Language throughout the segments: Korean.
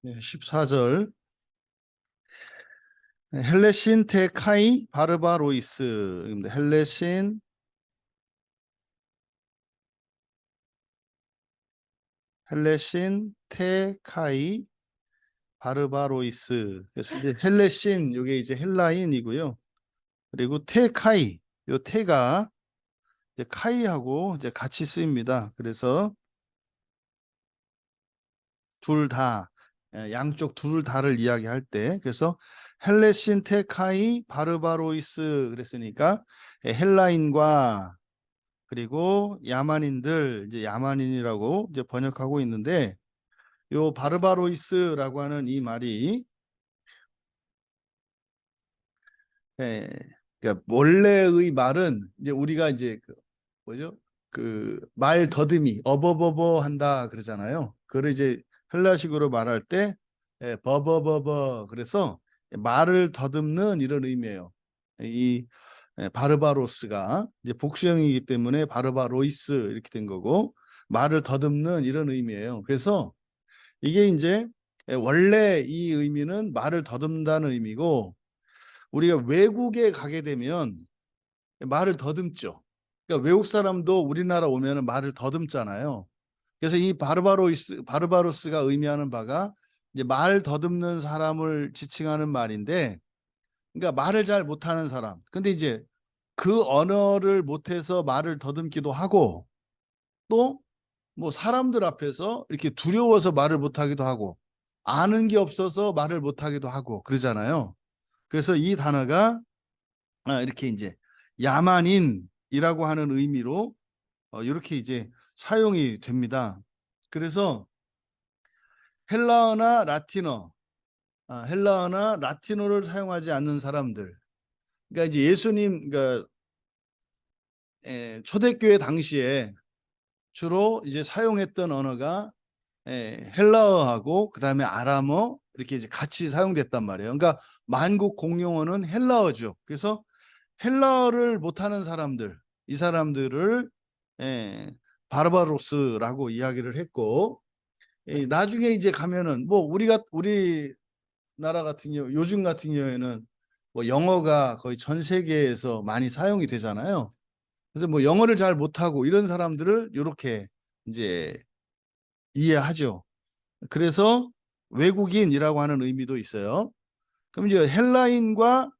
14절. 헬레신 테카이 바르바로이스. 헬레신 테카이 바르바로이스. 그래서 이제 헬레신, 이게 이제 헬라인이고요. 그리고 테카이, 요 테가 이제 카이하고 이제 같이 쓰입니다. 그래서 둘 다, 양쪽 둘 다를 이야기할 때, 그래서 헬레신 테카이 바르바로이스 그랬으니까 헬라인과 그리고 야만인들, 이제 야만인이라고 이제 번역하고 있는데, 요 바르바로이스라고 하는 이 말이 그러니까 원래의 말은 이제 우리가 이제 뭐죠? 그 말 더듬이 어버버버 한다 그러잖아요. 그걸 이제 헬라식으로 말할 때 버버버버, 그래서 말을 더듬는 이런 의미예요. 이 바르바로스가 이제 복수형이기 때문에 바르바로이스 이렇게 된 거고, 말을 더듬는 이런 의미예요. 그래서 이게 이제 원래 이 의미는 말을 더듬다는 의미고, 우리가 외국에 가게 되면 말을 더듬죠. 그러니까 외국 사람도 우리나라 오면은 말을 더듬잖아요. 그래서 이 바르바로스가 의미하는 바가 이제 말 더듬는 사람을 지칭하는 말인데, 그러니까 말을 잘 못하는 사람. 근데 이제 그 언어를 못해서 말을 더듬기도 하고, 또 뭐 사람들 앞에서 이렇게 두려워서 말을 못하기도 하고, 아는 게 없어서 말을 못하기도 하고 그러잖아요. 그래서 이 단어가 이렇게 이제 야만인이라고 하는 의미로 이렇게 이제 사용이 됩니다. 그래서 헬라어나 라틴어, 헬라어나 라틴어를 사용하지 않는 사람들, 그러니까 이제 예수님, 그러니까 초대교회 당시에 주로 이제 사용했던 언어가 헬라어하고 그다음에 아람어 이렇게 이제 같이 사용됐단 말이에요. 그러니까 만국 공용어는 헬라어죠. 그래서 헬라어를 못하는 사람들, 이 사람들을 바르바로스라고 이야기를 했고, 나중에 이제 가면은 뭐 우리나라 같은 경우, 요즘 같은 경우에는 뭐 영어가 거의 전 세계에서 많이 사용이 되잖아요. 그래서 뭐 영어를 잘 못하고 이런 사람들을 이렇게 이제 이해하죠. 그래서 외국인이라고 하는 의미도 있어요. 그럼 이제 헬라인과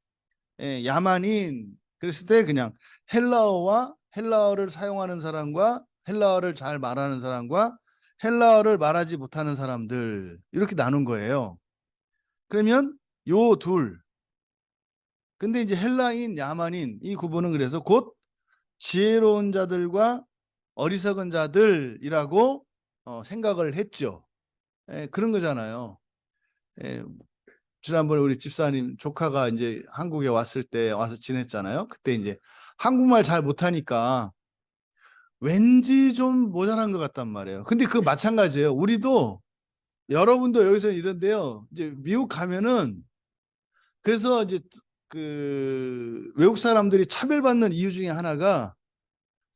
야만인, 그랬을 때 그냥 헬라어와 헬라어를 사용하는 사람과 헬라어를 잘 말하는 사람과 헬라어를 말하지 못하는 사람들, 이렇게 나눈 거예요. 그러면 요 둘, 근데 이제 헬라인, 야만인 이 구분은 그래서 곧 지혜로운 자들과 어리석은 자들이라고 생각을 했죠. 그런 거잖아요. 지난번에 우리 집사님 조카가 이제 한국에 왔을 때 와서 지냈잖아요. 그때 이제 한국말 잘 못하니까 왠지 좀 모자란 것 같단 말이에요. 근데 그거 마찬가지예요. 우리도, 여러분도 여기서 이런데요. 이제 미국 가면은, 그래서 이제 그 외국 사람들이 차별받는 이유 중에 하나가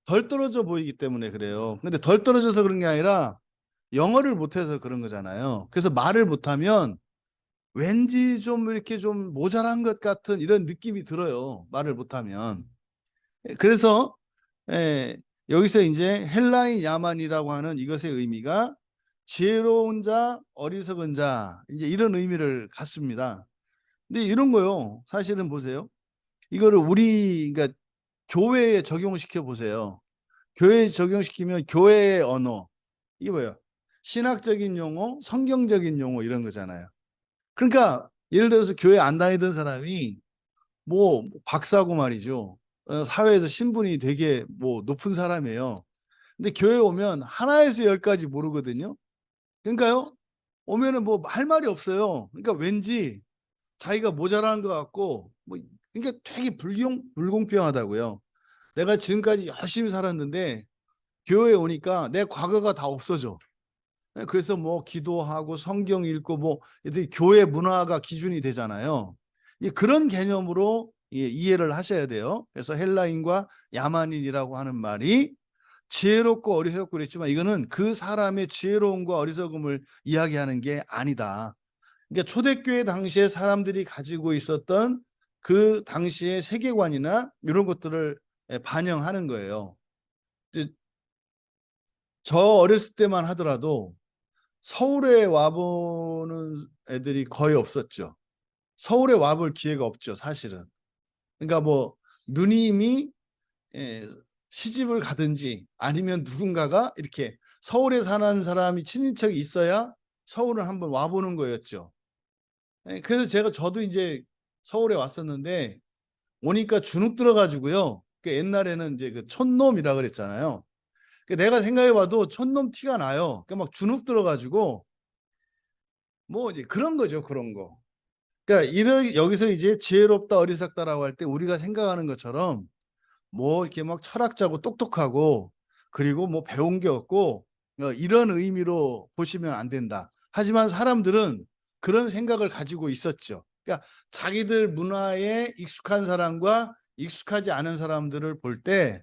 덜 떨어져 보이기 때문에 그래요. 근데 덜 떨어져서 그런 게 아니라 영어를 못해서 그런 거잖아요. 그래서 말을 못하면 왠지 좀 이렇게 좀 모자란 것 같은 이런 느낌이 들어요. 말을 못하면. 그래서 여기서 이제 헬라인 야만이라고 하는 이것의 의미가 지혜로운 자, 어리석은 자, 이제 이런 의미를 갖습니다. 근데 이런 거요. 사실은 보세요. 이거를 그러니까 교회에 적용시켜 보세요. 교회에 적용시키면 교회의 언어, 이게 뭐예요? 신학적인 용어, 성경적인 용어 이런 거잖아요. 그러니까 예를 들어서 교회 안 다니던 사람이 뭐 박사고 말이죠. 사회에서 신분이 되게 뭐 높은 사람이에요. 근데 교회 오면 하나에서 열까지 모르거든요. 그러니까요, 오면은 뭐 할 말이 없어요. 그러니까 왠지 자기가 모자라는 것 같고, 뭐 그러니까 되게 불공평하다고요. 내가 지금까지 열심히 살았는데 교회에 오니까 내 과거가 다 없어져. 그래서 뭐 기도하고 성경 읽고 뭐 교회 문화가 기준이 되잖아요. 그런 개념으로 이해를 하셔야 돼요. 그래서 헬라인과 야만인이라고 하는 말이 지혜롭고 어리석고 그랬지만 이거는 그 사람의 지혜로움과 어리석음을 이야기하는 게 아니다. 그러니까 초대교회 당시에 사람들이 가지고 있었던 그 당시의 세계관이나 이런 것들을 반영하는 거예요. 이제 저 어렸을 때만 하더라도 서울에 와보는 애들이 거의 없었죠. 서울에 와볼 기회가 없죠, 사실은. 그러니까 뭐 누님이 시집을 가든지 아니면 누군가가 이렇게 서울에 사는 사람이 친인척이 있어야 서울을 한번 와보는 거였죠. 그래서 저도 이제 서울에 왔었는데 오니까 주눅 들어가지고요. 그 옛날에는 이제 그 촌놈이라 그랬잖아요. 내가 생각해봐도 촌놈 티가 나요. 막 주눅 들어가지고 뭐 이제 그런 거죠, 그런 거. 그러니까 여기서 이제 지혜롭다 어리석다라고 할 때 우리가 생각하는 것처럼 뭐 이렇게 막 철학자고 똑똑하고 그리고 뭐 배운 게 없고 이런 의미로 보시면 안 된다. 하지만 사람들은 그런 생각을 가지고 있었죠. 그러니까 자기들 문화에 익숙한 사람과 익숙하지 않은 사람들을 볼 때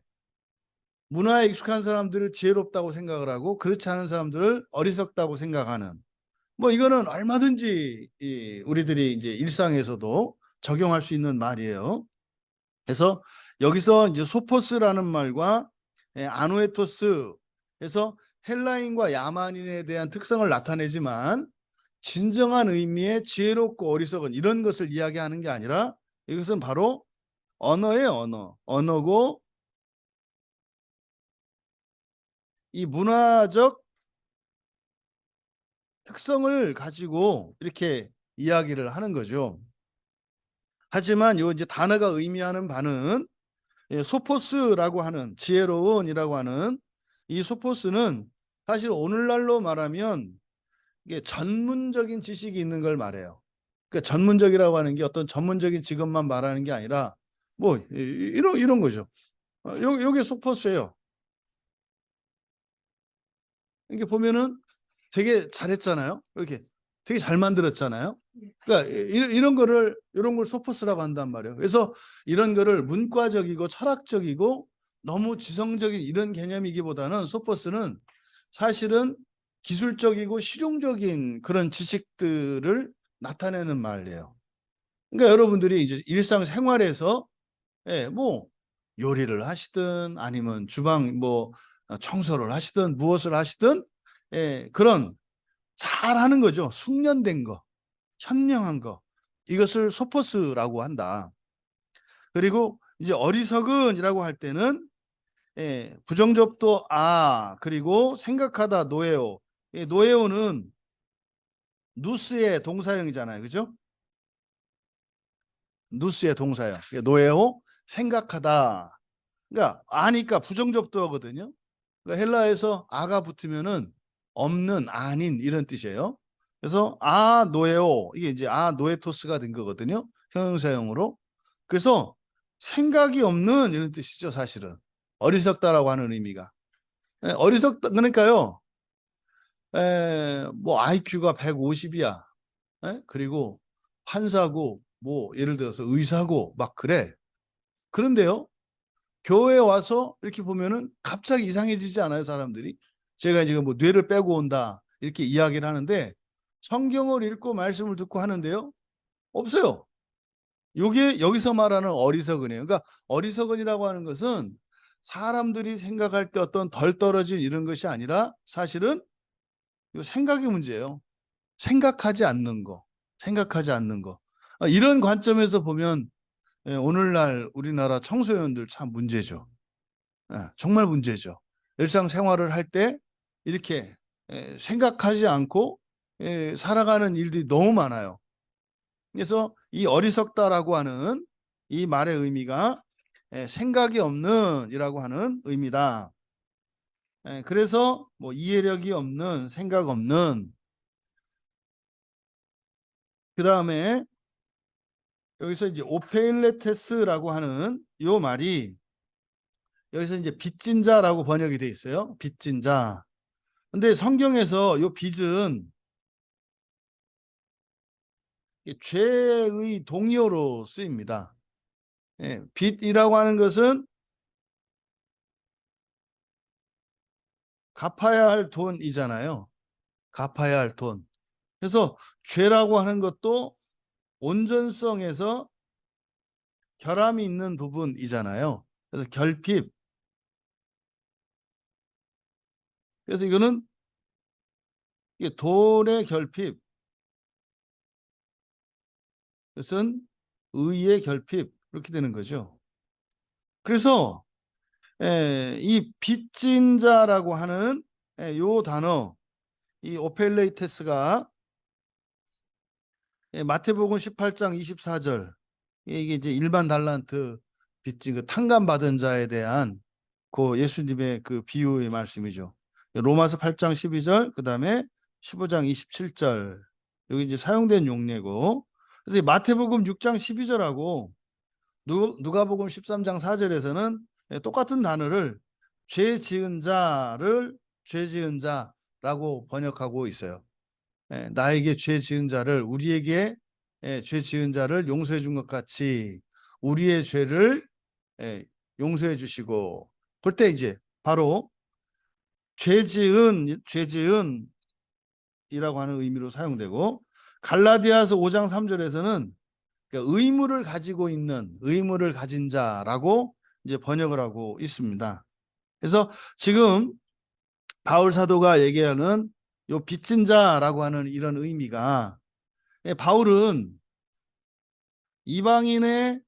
문화에 익숙한 사람들을 지혜롭다고 생각을 하고 그렇지 않은 사람들을 어리석다고 생각하는 뭐 이거는 얼마든지 우리들이 이제 일상에서도 적용할 수 있는 말이에요. 그래서 여기서 이제 소포스라는 말과 아누에토스 해서 헬라인과 야만인에 대한 특성을 나타내지만 진정한 의미의 지혜롭고 어리석은 이런 것을 이야기하는 게 아니라 이것은 바로 언어예요, 언어. 언어고 이 문화적 특성을 가지고 이렇게 이야기를 하는 거죠. 하지만 요 이제 단어가 의미하는 바는 소포스라고 하는 지혜로운이라고 하는 이 소포스는 사실 오늘날로 말하면 이게 전문적인 지식이 있는 걸 말해요. 그러니까 전문적이라고 하는 게 어떤 전문적인 직업만 말하는 게 아니라 뭐 이런 거죠. 요게 소포스예요. 이게 보면은 되게 잘했잖아요. 이렇게 되게 잘 만들었잖아요. 그러니까 이런 걸 소포스라고 한단 말이에요. 그래서 이런 거를 문과적이고 철학적이고 너무 지성적인 이런 개념이기보다는 소포스는 사실은 기술적이고 실용적인 그런 지식들을 나타내는 말이에요. 그러니까 여러분들이 이제 일상생활에서 뭐 요리를 하시든 아니면 주방 뭐 청소를 하시든 무엇을 하시든 그런 잘하는 거죠. 숙련된 거, 현명한 거. 이것을 소포스라고 한다. 그리고 이제 어리석은이라고 할 때는 부정접도 그리고 생각하다 노에오. 노에오는 누스의 동사형이잖아요. 그죠? 누스의 동사형. 노에오 생각하다. 그러니까 아니까 부정접두어거든요. 그러니까 헬라에서 아가 붙으면은 없는, 아닌 이런 뜻이에요. 그래서 노에오 이게 이제 노에토스가 된 거거든요. 형용사형으로. 그래서 생각이 없는 이런 뜻이죠, 사실은. 어리석다라고 하는 의미가. 어리석다 그러니까요. 뭐 IQ가 150이야. 그리고 판사고 뭐 예를 들어서 의사고 막 그래. 그런데요. 교회에 와서 이렇게 보면은 갑자기 이상해지지 않아요, 사람들이? 제가 지금 뭐 뇌를 빼고 온다 이렇게 이야기를 하는데 성경을 읽고 말씀을 듣고 하는데요. 없어요. 요게 여기서 말하는 어리석은이에요. 그러니까 어리석은이라고 하는 것은 사람들이 생각할 때 어떤 덜 떨어진 이런 것이 아니라 사실은 요 생각의 문제예요. 생각하지 않는 거. 생각하지 않는 거. 이런 관점에서 보면 오늘날 우리나라 청소년들 참 문제죠. 정말 문제죠. 일상생활을 할 때 이렇게 생각하지 않고 살아가는 일들이 너무 많아요. 그래서 이 어리석다라고 하는 이 말의 의미가 생각이 없는 이라고 하는 의미다. 그래서 뭐 이해력이 없는, 생각 없는. 그 다음에 여기서 이제 오페일레테스라고 하는 요 말이 여기서 이제 빚진 자라고 번역이 돼 있어요. 빚진 자. 근데 성경에서 요 빚은 죄의 동의어로 쓰입니다. 빚이라고 하는 것은 갚아야 할 돈이잖아요. 갚아야 할 돈. 그래서 죄라고 하는 것도 온전성에서 결함이 있는 부분이잖아요. 그래서 결핍. 그래서 이거는 이게 돈의 결핍, 그것은 의의 결핍, 이렇게 되는 거죠. 그래서 이 빚진 자라고 하는 요 단어, 이 오펠레이테스가 마태복음 18장 24절, 이게 이제 일반 달란트 빚진 그 탕감 받은 자에 대한 그 예수님의 그 비유의 말씀이죠. 로마서 8장 12절, 그다음에 15장 27절, 여기 이제 사용된 용례고, 그래서 이 마태복음 6장 12절하고 누가복음 13장 4절에서는 똑같은 단어를 죄 지은 자를 죄 지은 자라고 번역하고 있어요. 나에게 죄 지은 자를, 우리에게 죄 지은 자를 용서해 준 것 같이 우리의 죄를 용서해 주시고, 그때 이제 바로 죄지은이라고 하는 의미로 사용되고, 갈라디아서 5장 3절에서는 의무를 가지고 있는, 의무를 가진 자라고 이제 번역을 하고 있습니다. 그래서 지금 바울 사도가 얘기하는 요 빚진 자라고 하는 이런 의미가, 바울은 이방인의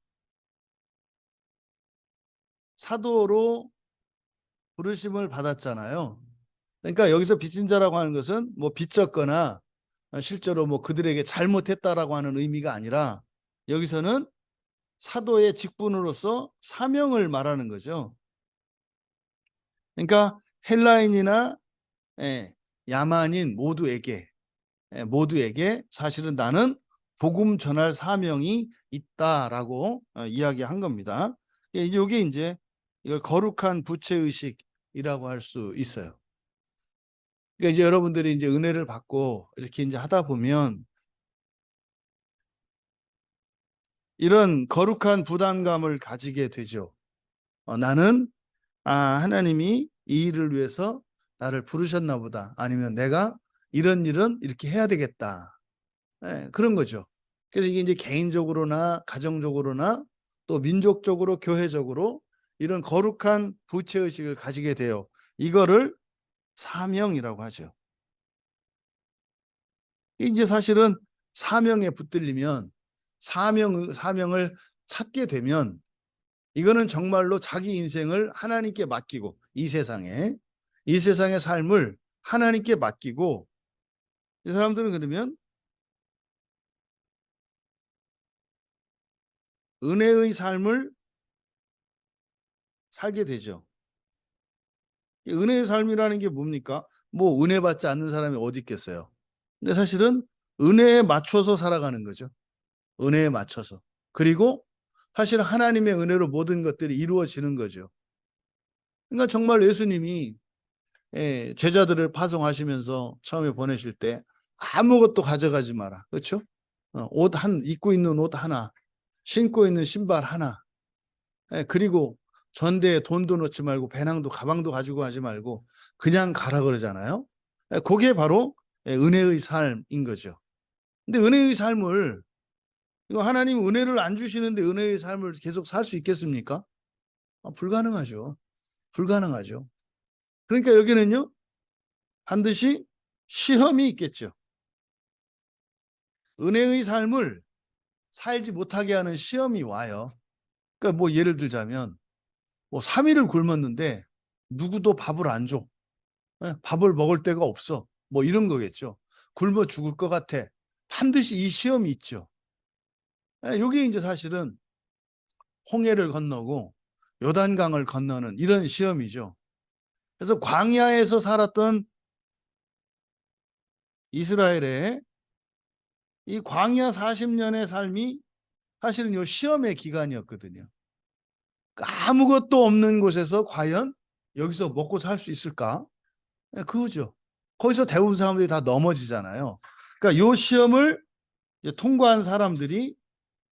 사도로 부르심을 받았잖아요. 그러니까 여기서 빚진 자라고 하는 것은 뭐 빚졌거나 실제로 뭐 그들에게 잘못했다라고 하는 의미가 아니라, 여기서는 사도의 직분으로서 사명을 말하는 거죠. 그러니까 헬라인이나 야만인 모두에게 사실은 나는 복음 전할 사명이 있다라고 이야기한 겁니다. 이게 이제 이걸 거룩한 부채 의식이라고 할 수 있어요. 그러니까 이제 여러분들이 이제 은혜를 받고 이렇게 이제 하다 보면 이런 거룩한 부담감을 가지게 되죠. 나는 하나님이 이 일을 위해서 나를 부르셨나 보다. 아니면 내가 이런 일은 이렇게 해야 되겠다. 그런 거죠. 그래서 이게 이제 개인적으로나 가정적으로나 또 민족적으로 교회적으로 이런 거룩한 부채 의식을 가지게 돼요. 이거를 사명이라고 하죠. 이제 사실은 사명에 붙들리면, 사명을 찾게 되면, 이거는 정말로 자기 인생을 하나님께 맡기고, 이 세상의 삶을 하나님께 맡기고, 이 사람들은 그러면 은혜의 삶을 살게 되죠. 은혜의 삶이라는 게 뭡니까? 뭐 은혜 받지 않는 사람이 어디 있겠어요. 근데 사실은 은혜에 맞춰서 살아가는 거죠. 은혜에 맞춰서. 그리고 사실 하나님의 은혜로 모든 것들이 이루어지는 거죠. 그러니까 정말 예수님이 제자들을 파송하시면서 처음에 보내실 때 아무것도 가져가지 마라. 그렇죠? 입고 있는 옷 하나, 신고 있는 신발 하나, 그리고 전대에 돈도 넣지 말고 배낭도 가방도 가지고 가지 말고 그냥 가라 그러잖아요. 그게 바로 은혜의 삶인 거죠. 근데 은혜의 삶을, 이거 하나님 은혜를 안 주시는데 은혜의 삶을 계속 살 수 있겠습니까? 불가능하죠. 불가능하죠. 그러니까 여기는요, 반드시 시험이 있겠죠. 은혜의 삶을 살지 못하게 하는 시험이 와요. 그러니까 뭐 예를 들자면 뭐 3일을 굶었는데 누구도 밥을 안 줘. 밥을 먹을 데가 없어. 뭐 이런 거겠죠. 굶어 죽을 것 같아. 반드시 이 시험이 있죠. 이게 이제 사실은 홍해를 건너고 요단강을 건너는 이런 시험이죠. 그래서 광야에서 살았던 이스라엘의 이 광야 40년의 삶이 사실은 요 시험의 기간이었거든요. 아무것도 없는 곳에서 과연 여기서 먹고 살 수 있을까? 그거죠. 거기서 대부분 사람들이 다 넘어지잖아요. 그러니까 요 시험을 통과한 사람들이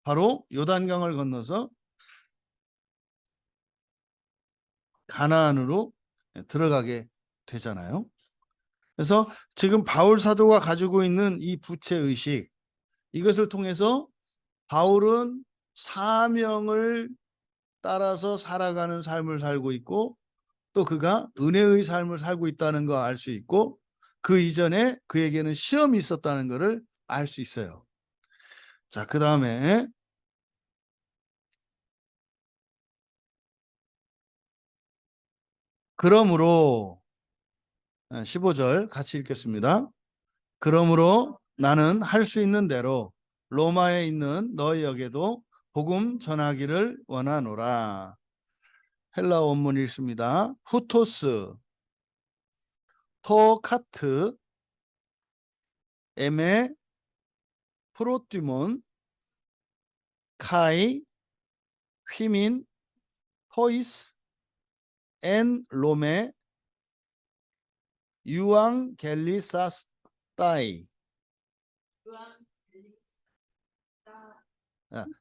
바로 요단강을 건너서 가나안으로 들어가게 되잖아요. 그래서 지금 바울 사도가 가지고 있는 이 부채 의식, 이것을 통해서 바울은 사명을 따라서 살아가는 삶을 살고 있고, 또 그가 은혜의 삶을 살고 있다는 거 알 수 있고, 그 이전에 그에게는 시험이 있었다는 것을 알 수 있어요. 자, 그 다음에 그러므로 15절 같이 읽겠습니다. 그러므로 나는 할 수 있는 대로 로마에 있는 너희에게도 복음 전하기를 원하노라. 헬라 원문 읽습니다. 후토스, 토카트, 에메, 프로티몬, 카이, 휘민, 토이스, 엔 로메, 유앙 겔리사스타이.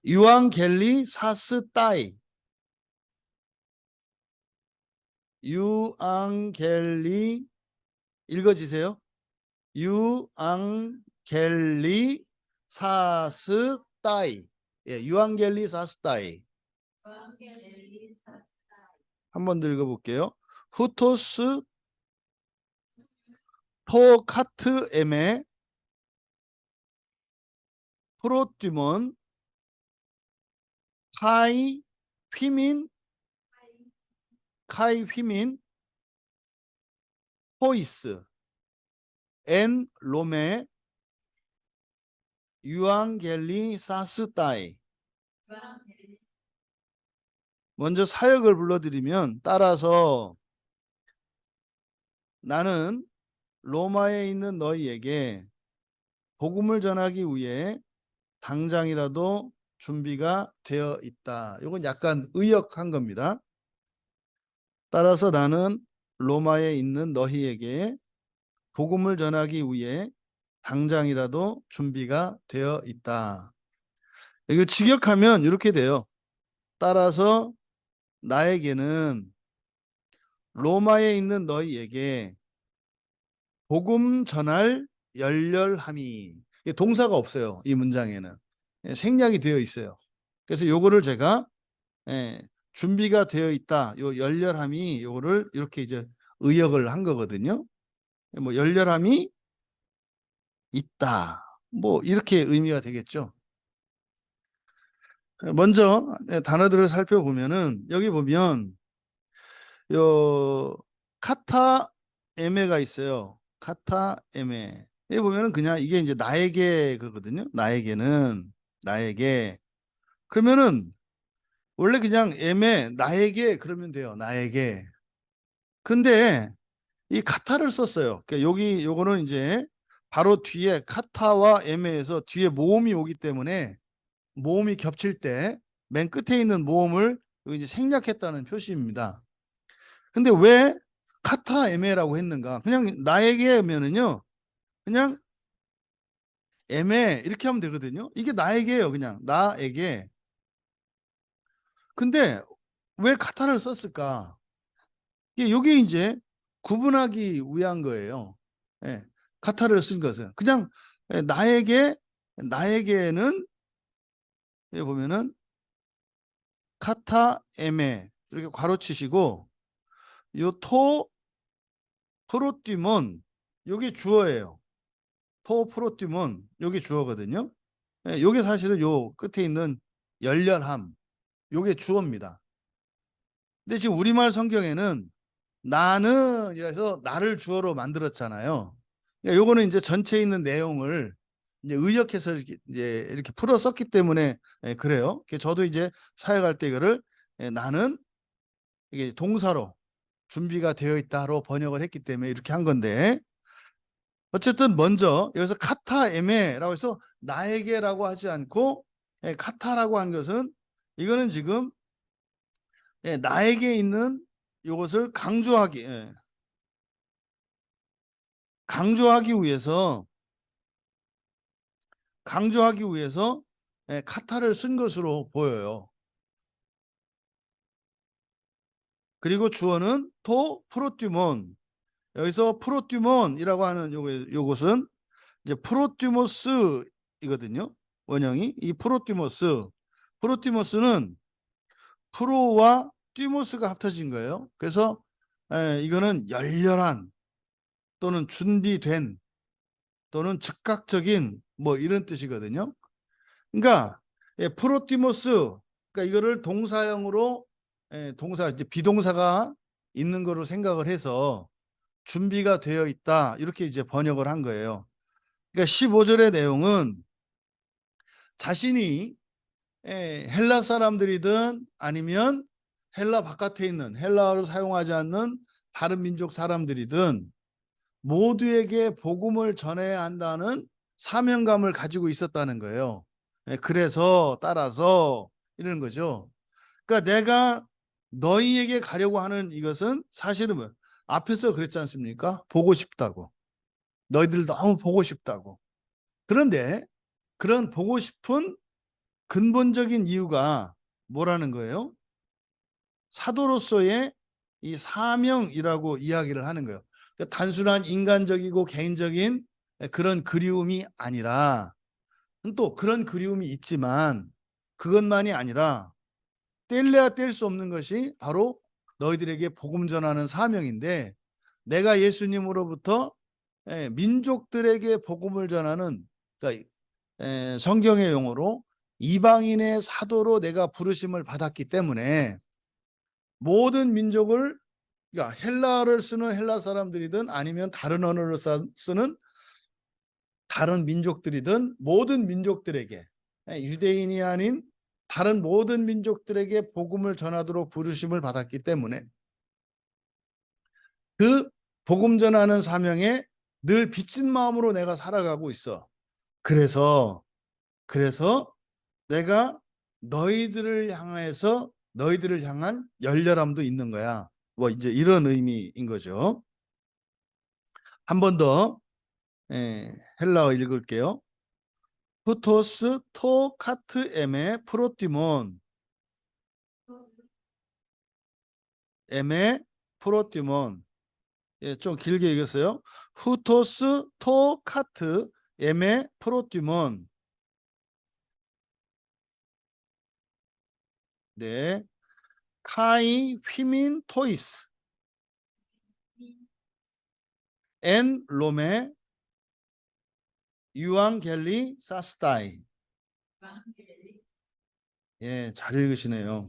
유앙 겔리사스타이. 유앙겔리, 읽어주세요. 유앙겔리 사스타이. 예, 유앙겔리 사스타이. 한 번 더 읽어볼게요. 후토스 토카트 에메 프로티몬 카이 휘민 포이스 엔 로메 유앙겔리 사스타이. 먼저 사역을 불러드리면, 따라서 나는 로마에 있는 너희에게 복음을 전하기 위해 당장이라도 준비가 되어 있다. 이건 약간 의역한 겁니다. 따라서 나는 로마에 있는 너희에게 복음을 전하기 위해 당장이라도 준비가 되어 있다. 이걸 직역하면 이렇게 돼요. 따라서 나에게는 로마에 있는 너희에게 복음 전할 열렬함이, 동사가 없어요. 이 문장에는 생략이 되어 있어요. 그래서 요거를 제가 준비가 되어 있다, 요 열렬함이, 요거를 이렇게 이제 의역을 한 거거든요. 뭐 열렬함이 있다, 뭐 이렇게 의미가 되겠죠. 먼저 단어들을 살펴보면은, 여기 보면 요 카타 에메가 있어요. 카타 에메. 여기 보면은 그냥 이게 이제 나에게 그거든요. 나에게. 그러면은 원래 그냥 에메, 나에게 그러면 돼요. 나에게. 근데 이 카타를 썼어요. 그러니까 여기 요거는 이제 바로 뒤에 카타와 에메에서 뒤에 모음이 오기 때문에, 모음이 겹칠 때 맨 끝에 있는 모음을 여기 이제 생략했다는 표시입니다. 근데 왜 카타 에메라고 했는가? 그냥 나에게 하면은요, 그냥 에메 이렇게 하면 되거든요. 이게 나에게예요. 그냥 나에게. 근데 왜 카타를 썼을까? 이게 이제 구분하기 위한 거예요. 예, 카타를 쓴 것은 그냥 나에게는 여기 보면은 카타 에메 이렇게 괄호치시고, 요 토 프로티몬, 요게 주어예요. 토 프로티몬, 요게 주어거든요. 예, 요게 사실은 요 끝에 있는 열렬함, 요게 주어입니다. 근데 지금 우리말 성경에는 나는 이라서 나를 주어로 만들었잖아요. 그러니까 요거는 이제 전체에 있는 내용을 이제 의역해서 이렇게 풀어 썼기 때문에 그래요. 저도 이제 사역할 때 이거를 나는 이게 동사로 준비가 되어 있다로 번역을 했기 때문에 이렇게 한 건데, 어쨌든 먼저 여기서 카타 에메라고 해서 나에게라고 하지 않고 카타라고 한 것은, 이거는 지금 나에게 있는 이것을 강조하기 위해서 카타를 쓴 것으로 보여요. 그리고 주어는 토 프로티몬, 여기서 프로듀몬이라고 하는 요것은 이제 프로듀모스이거든요. 원형이 이 프로듀모스는 프로와 듀모스가 합쳐진 거예요. 그래서 이거는 열렬한 또는 준비된 또는 즉각적인 뭐 이런 뜻이거든요. 그러니까 프로듀모스, 그러니까 이거를 동사형으로 동사 이제 비동사가 있는 거로 생각을 해서 준비가 되어 있다 이렇게 이제 번역을 한 거예요. 그러니까 15절의 내용은 자신이 헬라 사람들이든 아니면 헬라 바깥에 있는 헬라어를 사용하지 않는 다른 민족 사람들이든 모두에게 복음을 전해야 한다는 사명감을 가지고 있었다는 거예요. 그래서 따라서 이러는 거죠. 그러니까 내가 너희에게 가려고 하는 이것은 사실은 뭐 앞에서 그랬지 않습니까? 보고 싶다고. 너희들 너무 보고 싶다고. 그런데 그런 보고 싶은 근본적인 이유가 뭐라는 거예요? 사도로서의 이 사명이라고 이야기를 하는 거예요. 그러니까 단순한 인간적이고 개인적인 그런 그리움이 아니라 또 그런 그리움이 있지만 그것만이 아니라 뗄래야 뗄 수 없는 것이 바로 너희들에게 복음 전하는 사명인데 내가 예수님으로부터 민족들에게 복음을 전하는 그러니까 성경의 용어로 이방인의 사도로 내가 부르심을 받았기 때문에 모든 민족을 그러니까 헬라어를 쓰는 헬라 사람들이든 아니면 다른 언어를 쓰는 다른 민족들이든 모든 민족들에게 유대인이 아닌 다른 모든 민족들에게 복음을 전하도록 부르심을 받았기 때문에 그 복음 전하는 사명에 늘 빚진 마음으로 내가 살아가고 있어. 그래서 내가 너희들을 향해서 너희들을 향한 열렬함도 있는 거야. 뭐 이제 이런 의미인 거죠. 한 번 더 헬라어 읽을게요. 후토스 토 카트 에메 프로티몬 에메 프로티몬 좀 길게 읽었어요. 후토스 토 카트 에메 프로티몬 네 카이 휘민 토이스 엔 로메 유앙겔리 사스타이 잘 읽으시네요.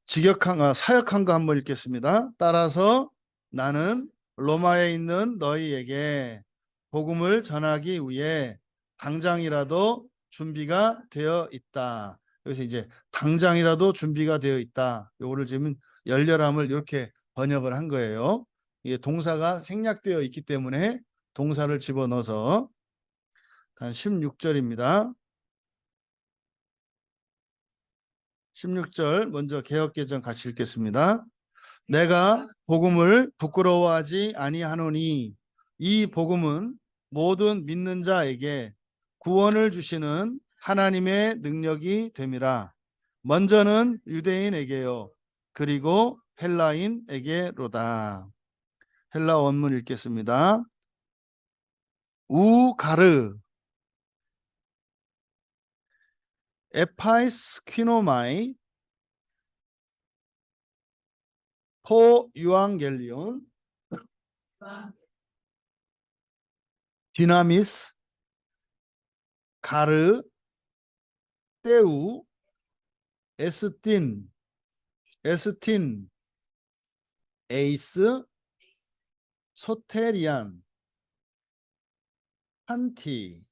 사역한 거 한번 읽겠습니다. 따라서 나는 로마에 있는 너희에게 복음을 전하기 위해 당장이라도 준비가 되어 있다. 여기서 이제 당장이라도 준비가 되어 있다. 요거를 지금 열렬함을 이렇게 번역을 한 거예요. 이게 동사가 생략되어 있기 때문에 동사를 집어넣어서 단 16절입니다. 16절 먼저 개역개정 같이 읽겠습니다. 내가 복음을 부끄러워하지 아니하노니 이 복음은 모든 믿는 자에게 구원을 주시는 하나님의 능력이 됨이라. 먼저는 유대인에게요. 그리고 헬라인에게로다. 헬라 원문 읽겠습니다. 우가르 에파이스 퀴노마이 포 유앙겔리온 디나미스 가르 테우 에스틴 에이스 소테리안 한티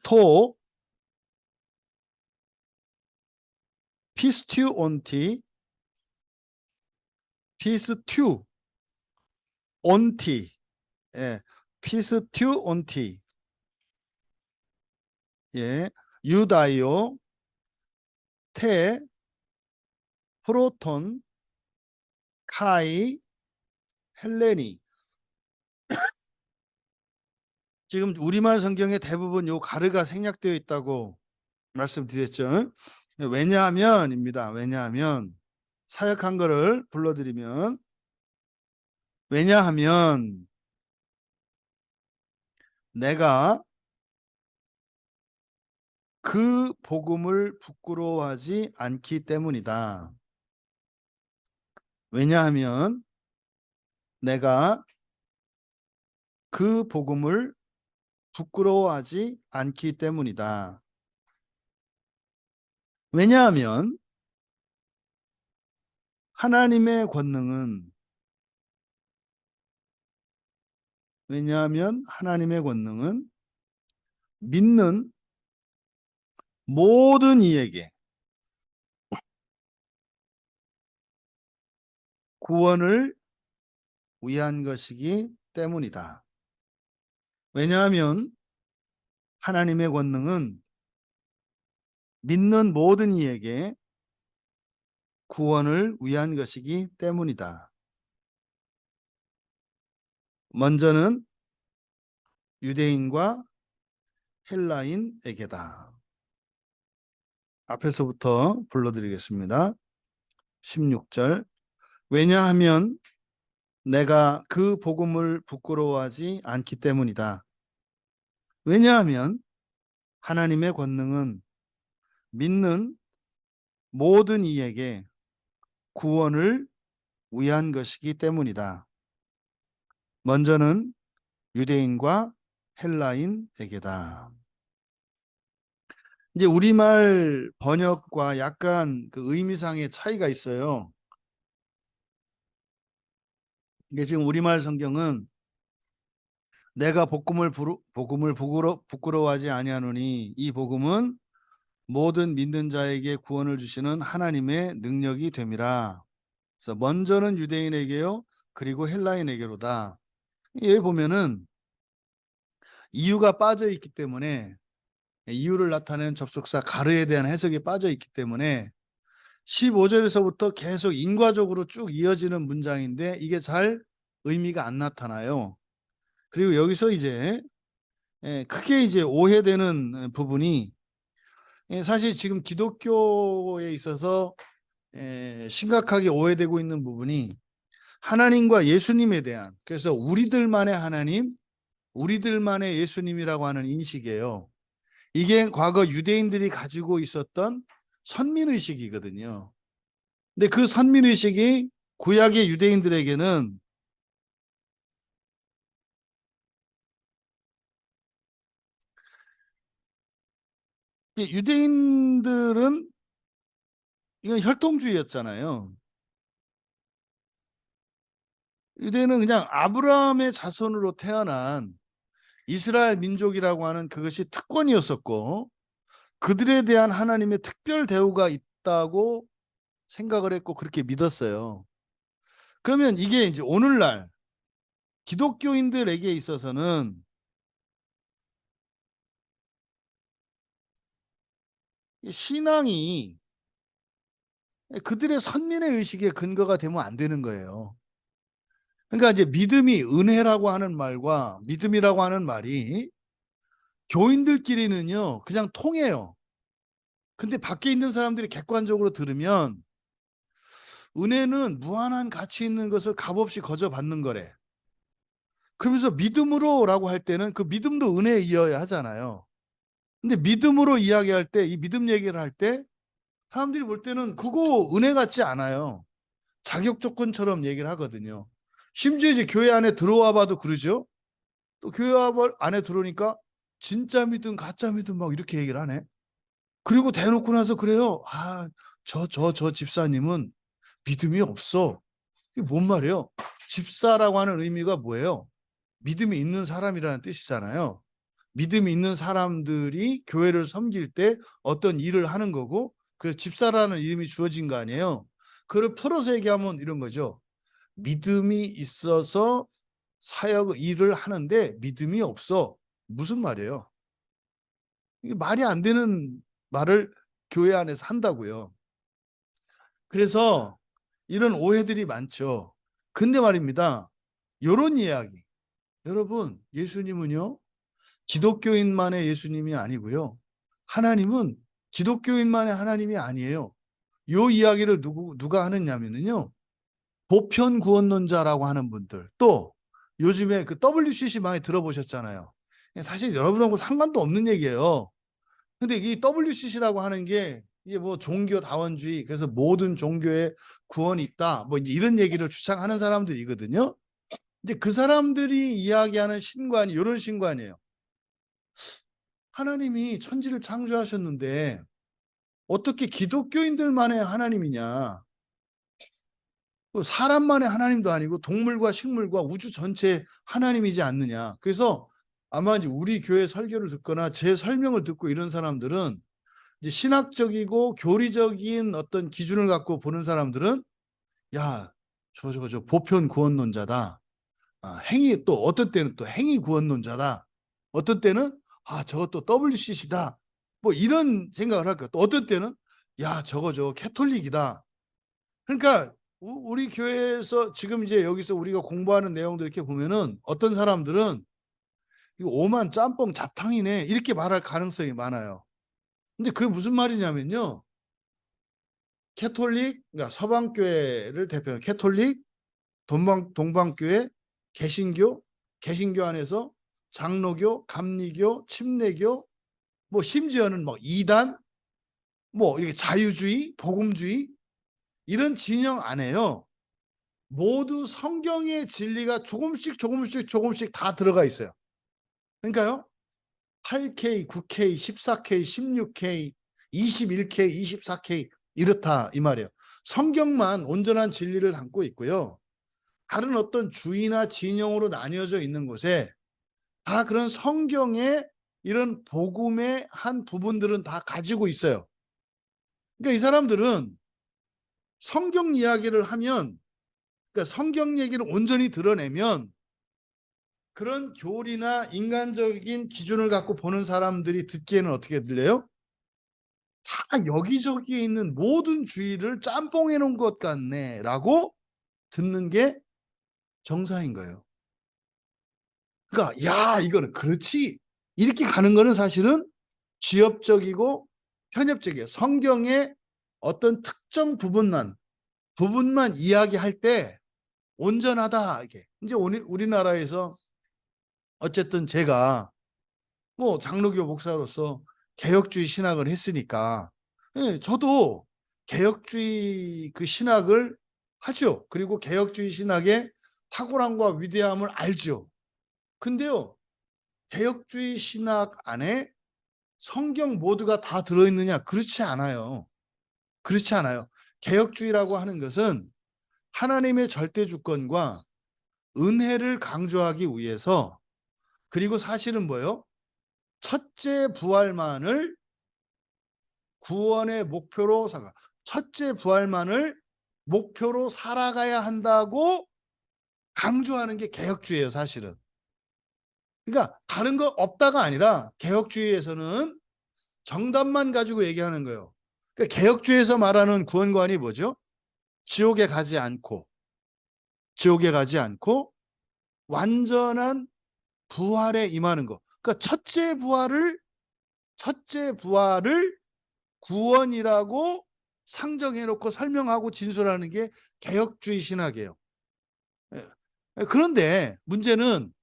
토 피스튜 온티 피스튜 온티 유다이오 테 프로톤 카이 헬레니. 지금 우리말 성경에 대부분 요 가르가 생략되어 있다고 말씀드렸죠. 왜냐하면입니다. 왜냐하면 사역한 거를 불러드리면 왜냐하면 내가 그 복음을 부끄러워하지 않기 때문이다. 왜냐하면 내가 그 복음을 부끄러워하지 않기 때문이다. 왜냐하면 하나님의 권능은 왜냐하면 하나님의 권능은 믿는 모든 이에게 구원을 위한 것이기 때문이다. 왜냐하면 하나님의 권능은 믿는 모든 이에게 구원을 위한 것이기 때문이다. 먼저는 유대인과 헬라인에게다. 앞에서부터 불러드리겠습니다. 16절. 왜냐하면 내가 그 복음을 부끄러워하지 않기 때문이다. 왜냐하면 하나님의 권능은 믿는 모든 이에게 구원을 위한 것이기 때문이다. 먼저는 유대인과 헬라인에게다. 이제 우리말 번역과 약간 그 의미상의 차이가 있어요. 이게 지금 우리말 성경은 내가 복음을 부끄러워하지 아니하노니 이 복음은 모든 믿는 자에게 구원을 주시는 하나님의 능력이 됨이라. 그래서 먼저는 유대인에게요, 그리고 헬라인에게로다. 여기 보면은 이유가 빠져 있기 때문에 이유를 나타내는 접속사 가르에 대한 해석이 빠져 있기 때문에 15절에서부터 계속 인과적으로 쭉 이어지는 문장인데 이게 잘 의미가 안 나타나요. 그리고 여기서 이제 크게 이제 오해되는 부분이 사실 지금 기독교에 있어서 심각하게 오해되고 있는 부분이 하나님과 예수님에 대한, 그래서 우리들만의 하나님, 우리들만의 예수님이라고 하는 인식이에요. 이게 과거 유대인들이 가지고 있었던 선민의식이거든요. 근데 그 선민의식이 구약의 유대인들에게는 유대인들은 이건 혈통주의였잖아요. 유대인은 그냥 아브라함의 자손으로 태어난 이스라엘 민족이라고 하는 그것이 특권이었었고 그들에 대한 하나님의 특별 대우가 있다고 생각을 했고 그렇게 믿었어요. 그러면 이게 이제 오늘날 기독교인들에게 있어서는 신앙이 그들의 선민의 의식의 근거가 되면 안 되는 거예요. 그러니까 이제 믿음이 은혜라고 하는 말과 믿음이라고 하는 말이 교인들끼리는요 그냥 통해요. 근데 밖에 있는 사람들이 객관적으로 들으면 은혜는 무한한 가치 있는 것을 값없이 거저받는 거래. 그러면서 믿음으로라고 할 때는 그 믿음도 은혜에 이어야 하잖아요. 근데 믿음으로 이야기할 때, 이 믿음 얘기를 할 때 사람들이 볼 때는 그거 은혜 같지 않아요. 자격 조건처럼 얘기를 하거든요. 심지어 이제 교회 안에 들어와 봐도 그러죠. 또 교회 안에 들어오니까 진짜 믿음, 가짜 믿음 막 이렇게 얘기를 하네. 그리고 대놓고 나서 그래요. 저 집사님은 믿음이 없어. 이게 뭔 말이에요? 집사라고 하는 의미가 뭐예요? 믿음이 있는 사람이라는 뜻이잖아요. 믿음이 있는 사람들이 교회를 섬길 때 어떤 일을 하는 거고 그래서 집사라는 이름이 주어진 거 아니에요. 그걸 풀어서 얘기하면 이런 거죠. 믿음이 있어서 사역 일을 하는데 믿음이 없어. 무슨 말이에요? 이게 말이 안 되는 말을 교회 안에서 한다고요. 그래서 이런 오해들이 많죠. 근데 말입니다. 이런 이야기. 여러분, 예수님은요, 기독교인만의 예수님이 아니고요. 하나님은 기독교인만의 하나님이 아니에요. 요 이야기를 누가 하느냐면요. 보편 구원론자라고 하는 분들, 또 요즘에 그 WCC 많이 들어보셨잖아요. 사실 여러분하고 상관도 없는 얘기예요. 근데 이 WCC라고 하는 게 이게 뭐 종교 다원주의, 그래서 모든 종교에 구원이 있다, 뭐 이제 이런 얘기를 주창하는 사람들이거든요. 근데 그 사람들이 이야기하는 신관이 이런 신관이에요. 하나님이 천지를 창조하셨는데 어떻게 기독교인들만의 하나님이냐? 사람만의 하나님도 아니고 동물과 식물과 우주 전체의 하나님이지 않느냐. 그래서 아마 이제 우리 교회 설교를 듣거나 제 설명을 듣고 이런 사람들은 이제 신학적이고 교리적인 어떤 기준을 갖고 보는 사람들은 야, 저 보편 구원론자다. 행위, 또 어떤 때는 또 행위 구원론자다. 어떤 때는 저것도 WCC다. 뭐 이런 생각을 할 거야. 또 어떤 때는 야, 저거 캐톨릭이다. 그러니까 우리 교회에서 지금 이제 여기서 우리가 공부하는 내용들 이렇게 보면은 어떤 사람들은 이거 오만 짬뽕 잡탕이네 이렇게 말할 가능성이 많아요. 근데 그게 무슨 말이냐면요. 캐톨릭, 그러니까 서방교회를 대표하는 캐톨릭, 동방교회, 개신교 안에서 장로교, 감리교, 침례교, 뭐 심지어는 뭐 이단, 뭐 이렇게 자유주의, 복음주의 이런 진영 안에요. 모두 성경의 진리가 조금씩 다 들어가 있어요. 그러니까요. 8K, 9K, 14K, 16K, 21K, 24K 이렇다 이 말이에요. 성경만 온전한 진리를 담고 있고요. 다른 어떤 주의나 진영으로 나뉘어져 있는 곳에 다 그런 성경의 이런 복음의 한 부분들은 다 가지고 있어요. 그러니까 이 사람들은 성경 이야기를 하면, 그러니까 성경 얘기를 온전히 드러내면 그런 교리나 인간적인 기준을 갖고 보는 사람들이 듣기에는 어떻게 들려요? 다 여기저기에 있는 모든 주의를 짬뽕해 놓은 것 같네 라고 듣는 게 정상인 거예요. 그러니까 야, 이거는 그렇지 이렇게 가는 거는 사실은 지엽적이고 편협적이에요. 성경의 어떤 특정 부분만 이야기할 때 온전하다 이게. 이제 우리나라에서 어쨌든 제가 뭐 장로교 목사로서 개혁주의 신학을 했으니까 저도 개혁주의 그 신학을 하죠. 그리고 개혁주의 신학의 탁월함과 위대함을 알죠. 근데요, 개혁주의 신학 안에 성경 모두가 다 들어있느냐? 그렇지 않아요. 그렇지 않아요. 개혁주의라고 하는 것은 하나님의 절대 주권과 은혜를 강조하기 위해서, 그리고 사실은 뭐예요? 첫째 부활만을 구원의 목표로 첫째 부활만을 목표로 살아가야 한다고 강조하는 게 개혁주의예요, 사실은. 그러니까 다른 거 없다가 아니라 개혁주의에서는 정답만 가지고 얘기하는 거예요. 그러니까 개혁주의에서 말하는 구원관이 뭐죠? 지옥에 가지 않고 완전한 부활에 임하는 거. 그러니까 첫째 부활을 구원이라고 상정해 놓고 설명하고 진술하는 게 개혁주의 신학이에요. 그런데 문제는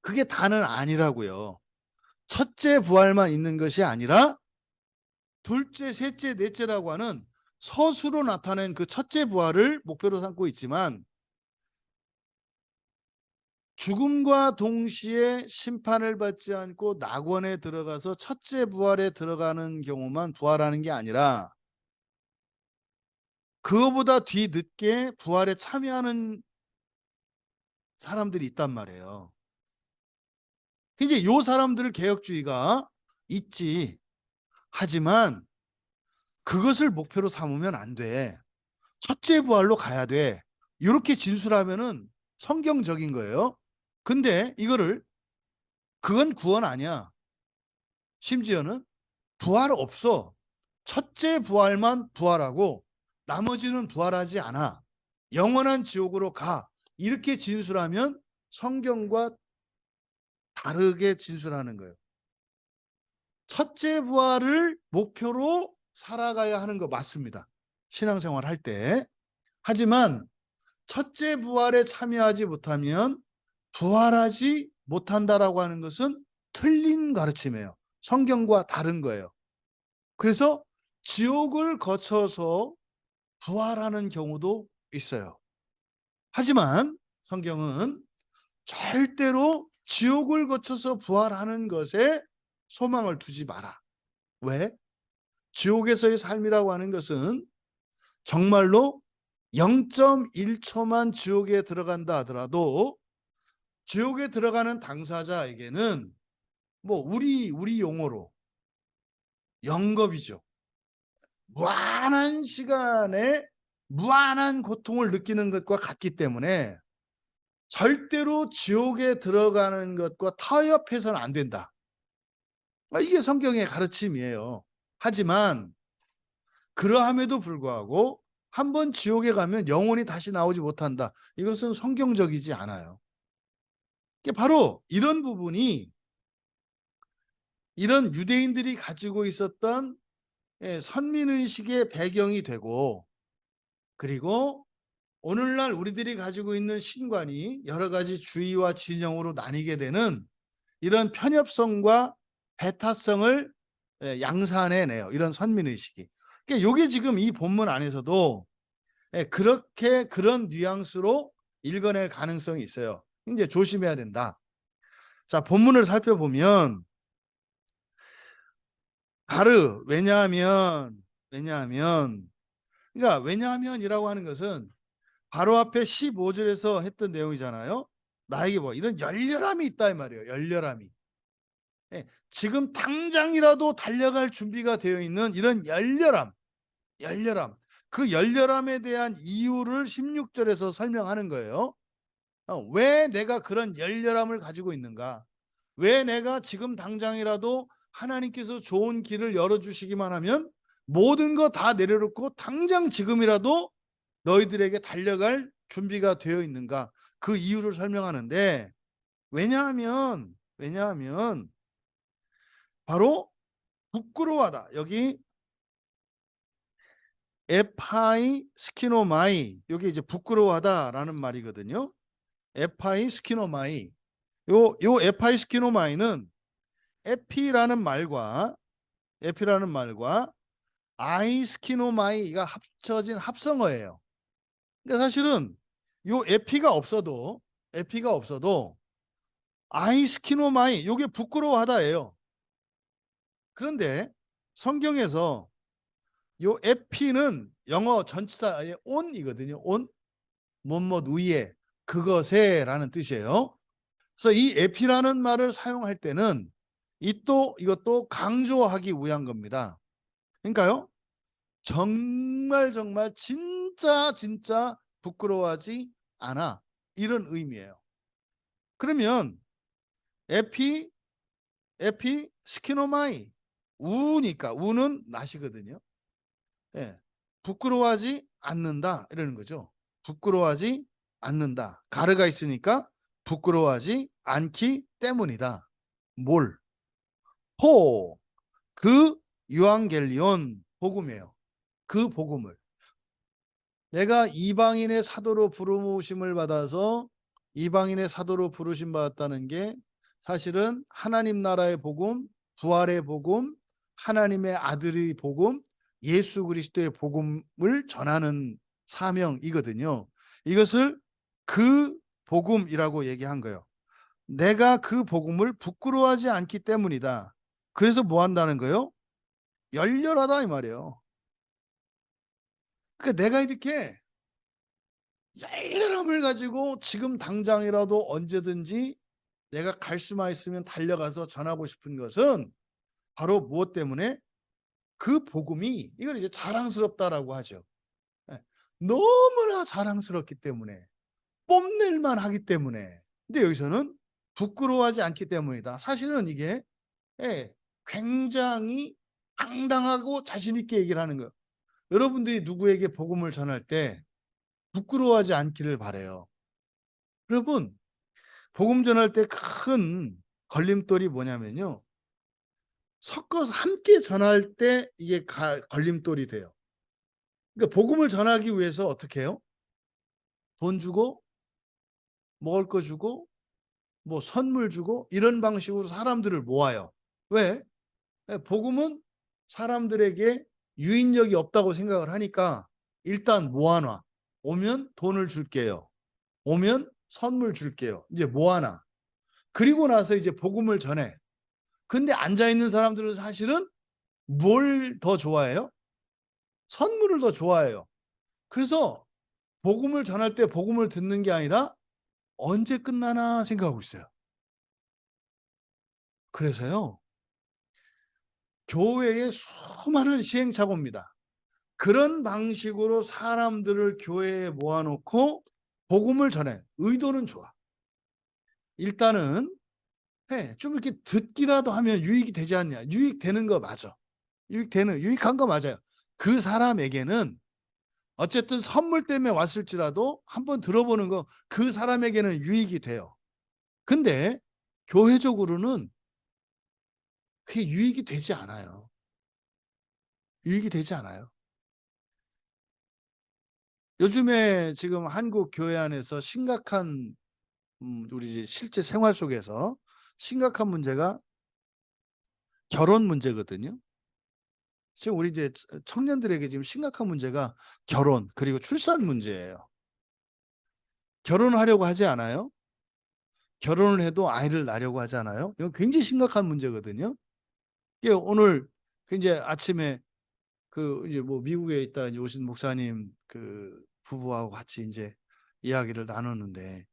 그게 다는 아니라고요. 첫째 부활만 있는 것이 아니라 둘째, 셋째, 넷째라고 하는 서수로 나타낸 그 첫째 부활을 목표로 삼고 있지만 죽음과 동시에 심판을 받지 않고 낙원에 들어가서 첫째 부활에 들어가는 경우만 부활하는 게 아니라 그거보다 뒤늦게 부활에 참여하는 사람들이 있단 말이에요. 이제 요 사람들을 개혁주의가 있지. 하지만 그것을 목표로 삼으면 안 돼. 첫째 부활로 가야 돼. 이렇게 진술하면은 성경적인 거예요. 근데 이거를 그건 구원 아니야. 심지어는 부활 없어. 첫째 부활만 부활하고 나머지는 부활하지 않아. 영원한 지옥으로 가. 이렇게 진술하면 성경과 다르게 진술하는 거예요. 첫째 부활을 목표로 살아가야 하는 거 맞습니다. 신앙생활 할 때. 하지만 첫째 부활에 참여하지 못하면 부활하지 못한다라고 하는 것은 틀린 가르침이에요. 성경과 다른 거예요. 그래서 지옥을 거쳐서 부활하는 경우도 있어요. 하지만 성경은 절대로 지옥을 거쳐서 부활하는 것에 소망을 두지 마라. 왜? 지옥에서의 삶이라고 하는 것은 정말로 0.1초만 지옥에 들어간다 하더라도 지옥에 들어가는 당사자에게는 뭐 우리 용어로 영겁이죠. 무한한 시간에 무한한 고통을 느끼는 것과 같기 때문에 절대로 지옥에 들어가는 것과 타협해서는 안 된다. 이게 성경의 가르침이에요. 하지만 그러함에도 불구하고 한번 지옥에 가면 영원히 다시 나오지 못한다. 이것은 성경적이지 않아요. 바로 이런 부분이 이런 유대인들이 가지고 있었던 선민의식의 배경이 되고, 그리고 오늘날 우리들이 가지고 있는 신관이 여러 가지 주의와 진영으로 나뉘게 되는 이런 편협성과 배타성을 양산해내요. 이런 선민의식이. 그러니까 이게 지금 이 본문 안에서도 그렇게 그런 뉘앙스로 읽어낼 가능성이 있어요. 이제 조심해야 된다. 자, 본문을 살펴보면 가르, 그러니까 왜냐하면이라고 하는 것은 바로 앞에 15절에서 했던 내용이잖아요. 나에게 뭐 이런 열렬함이 있다 이 말이에요. 열렬함이. 지금 당장이라도 달려갈 준비가 되어 있는 이런 열렬함. 그 열렬함에 대한 이유를 16절에서 설명하는 거예요. 왜 내가 그런 열렬함을 가지고 있는가? 왜 내가 지금 당장이라도 하나님께서 좋은 길을 열어주시기만 하면 모든 거 다 내려놓고 당장 지금이라도 너희들에게 달려갈 준비가 되어 있는가? 그 이유를 설명하는데, 왜냐하면 바로 부끄러워하다. 여기 에파이 스키노마이, 여기 이제 부끄러워하다라는 말이거든요. 에파이 스키노마이. 요 에파이 스키노마이는 에피라는 말과 아이스키노마이가 합쳐진 합성어예요. 그러니까 사실은 요 에피가 없어도 아이스키노마이, 요게 부끄러워하다예요. 그런데 성경에서 요 에피는 영어 전치사의 on이거든요. on, 뭐뭐 위에, 그것에라는 뜻이에요. 그래서 이 에피라는 말을 사용할 때는 이것도 강조하기 위한 겁니다. 그러니까요, 정말 진짜 부끄러워하지 않아, 이런 의미예요. 그러면 에피 스키노마이, 우니까 우는 낫이거든요. 부끄러워하지 않는다 이러는 거죠. 부끄러워하지 않는다. 가르가 있으니까 부끄러워하지 않기 때문이다. 뭘? 그 유앙겔리온 복음이에요. 그 복음을 내가 이방인의 사도로 부르심을 받아서 이방인의 사도로 부르심 받았다는 게 사실은 하나님 나라의 복음, 부활의 복음, 하나님의 아들의 복음, 예수 그리스도의 복음을 전하는 사명이거든요. 이것을 그 복음이라고 얘기한 거예요. 내가 그 복음을 부끄러워하지 않기 때문이다. 그래서 뭐 한다는 거예요? 열렬하다 이 말이에요. 그러니까 내가 이렇게 열렬함을 가지고 지금 당장이라도 언제든지 내가 갈 수만 있으면 달려가서 전하고 싶은 것은 바로 무엇 때문에? 그 복음이, 이걸 이제 자랑스럽다라고 하죠. 너무나 자랑스럽기 때문에, 뽐낼만 하기 때문에. 근데 여기서는 부끄러워하지 않기 때문이다. 사실은 이게 굉장히 당당하고 자신 있게 얘기를 하는 거예요. 여러분들이 누구에게 복음을 전할 때 부끄러워하지 않기를 바라요. 여러분, 복음 전할 때 큰 걸림돌이 뭐냐면요, 섞어서 함께 전할 때 이게 걸림돌이 돼요. 그러니까 복음을 전하기 위해서 어떻게 해요? 돈 주고 먹을 거 주고 뭐 선물 주고 이런 방식으로 사람들을 모아요. 왜? 복음은 사람들에게 유인력이 없다고 생각을 하니까 일단 모아 놔. 오면 돈을 줄게요. 오면 선물 줄게요. 이제 모아 놔. 그리고 나서 이제 복음을 전해. 근데 앉아 있는 사람들은 사실은 뭘 더 좋아해요? 선물을 더 좋아해요. 그래서 복음을 전할 때 복음을 듣는 게 아니라 '언제 끝나나.' 생각하고 있어요. 그래서요. 교회에 수많은 시행착오입니다. 그런 방식으로 사람들을 교회에 모아 놓고 복음을 전해. 의도는 좋아. 일단은 좀 이렇게 듣기라도 하면 유익이 되지 않냐. 유익되는 거 맞아. 유익한 거 맞아요. 그 사람에게는 어쨌든 선물 때문에 왔을지라도 한번 들어보는 거 그 사람에게는 유익이 돼요. 근데 교회적으로는 그게 유익이 되지 않아요. 유익이 되지 않아요. 요즘에 지금 한국 교회 안에서 심각한 우리 이제 실제 생활 속에서 심각한 문제가 결혼 문제거든요. 지금 우리 이제 청년들에게 지금 심각한 문제가 결혼 그리고 출산 문제예요. 결혼을 하려고 하지 않아요. 결혼을 해도 아이를 낳으려고 하지 않아요. 이건 굉장히 심각한 문제거든요. 이게 오늘 그 인제 아침에 그 이제 뭐 미국에 있다 이제 오신 목사님 그 부부하고 같이 인제 이야기를 나눴는데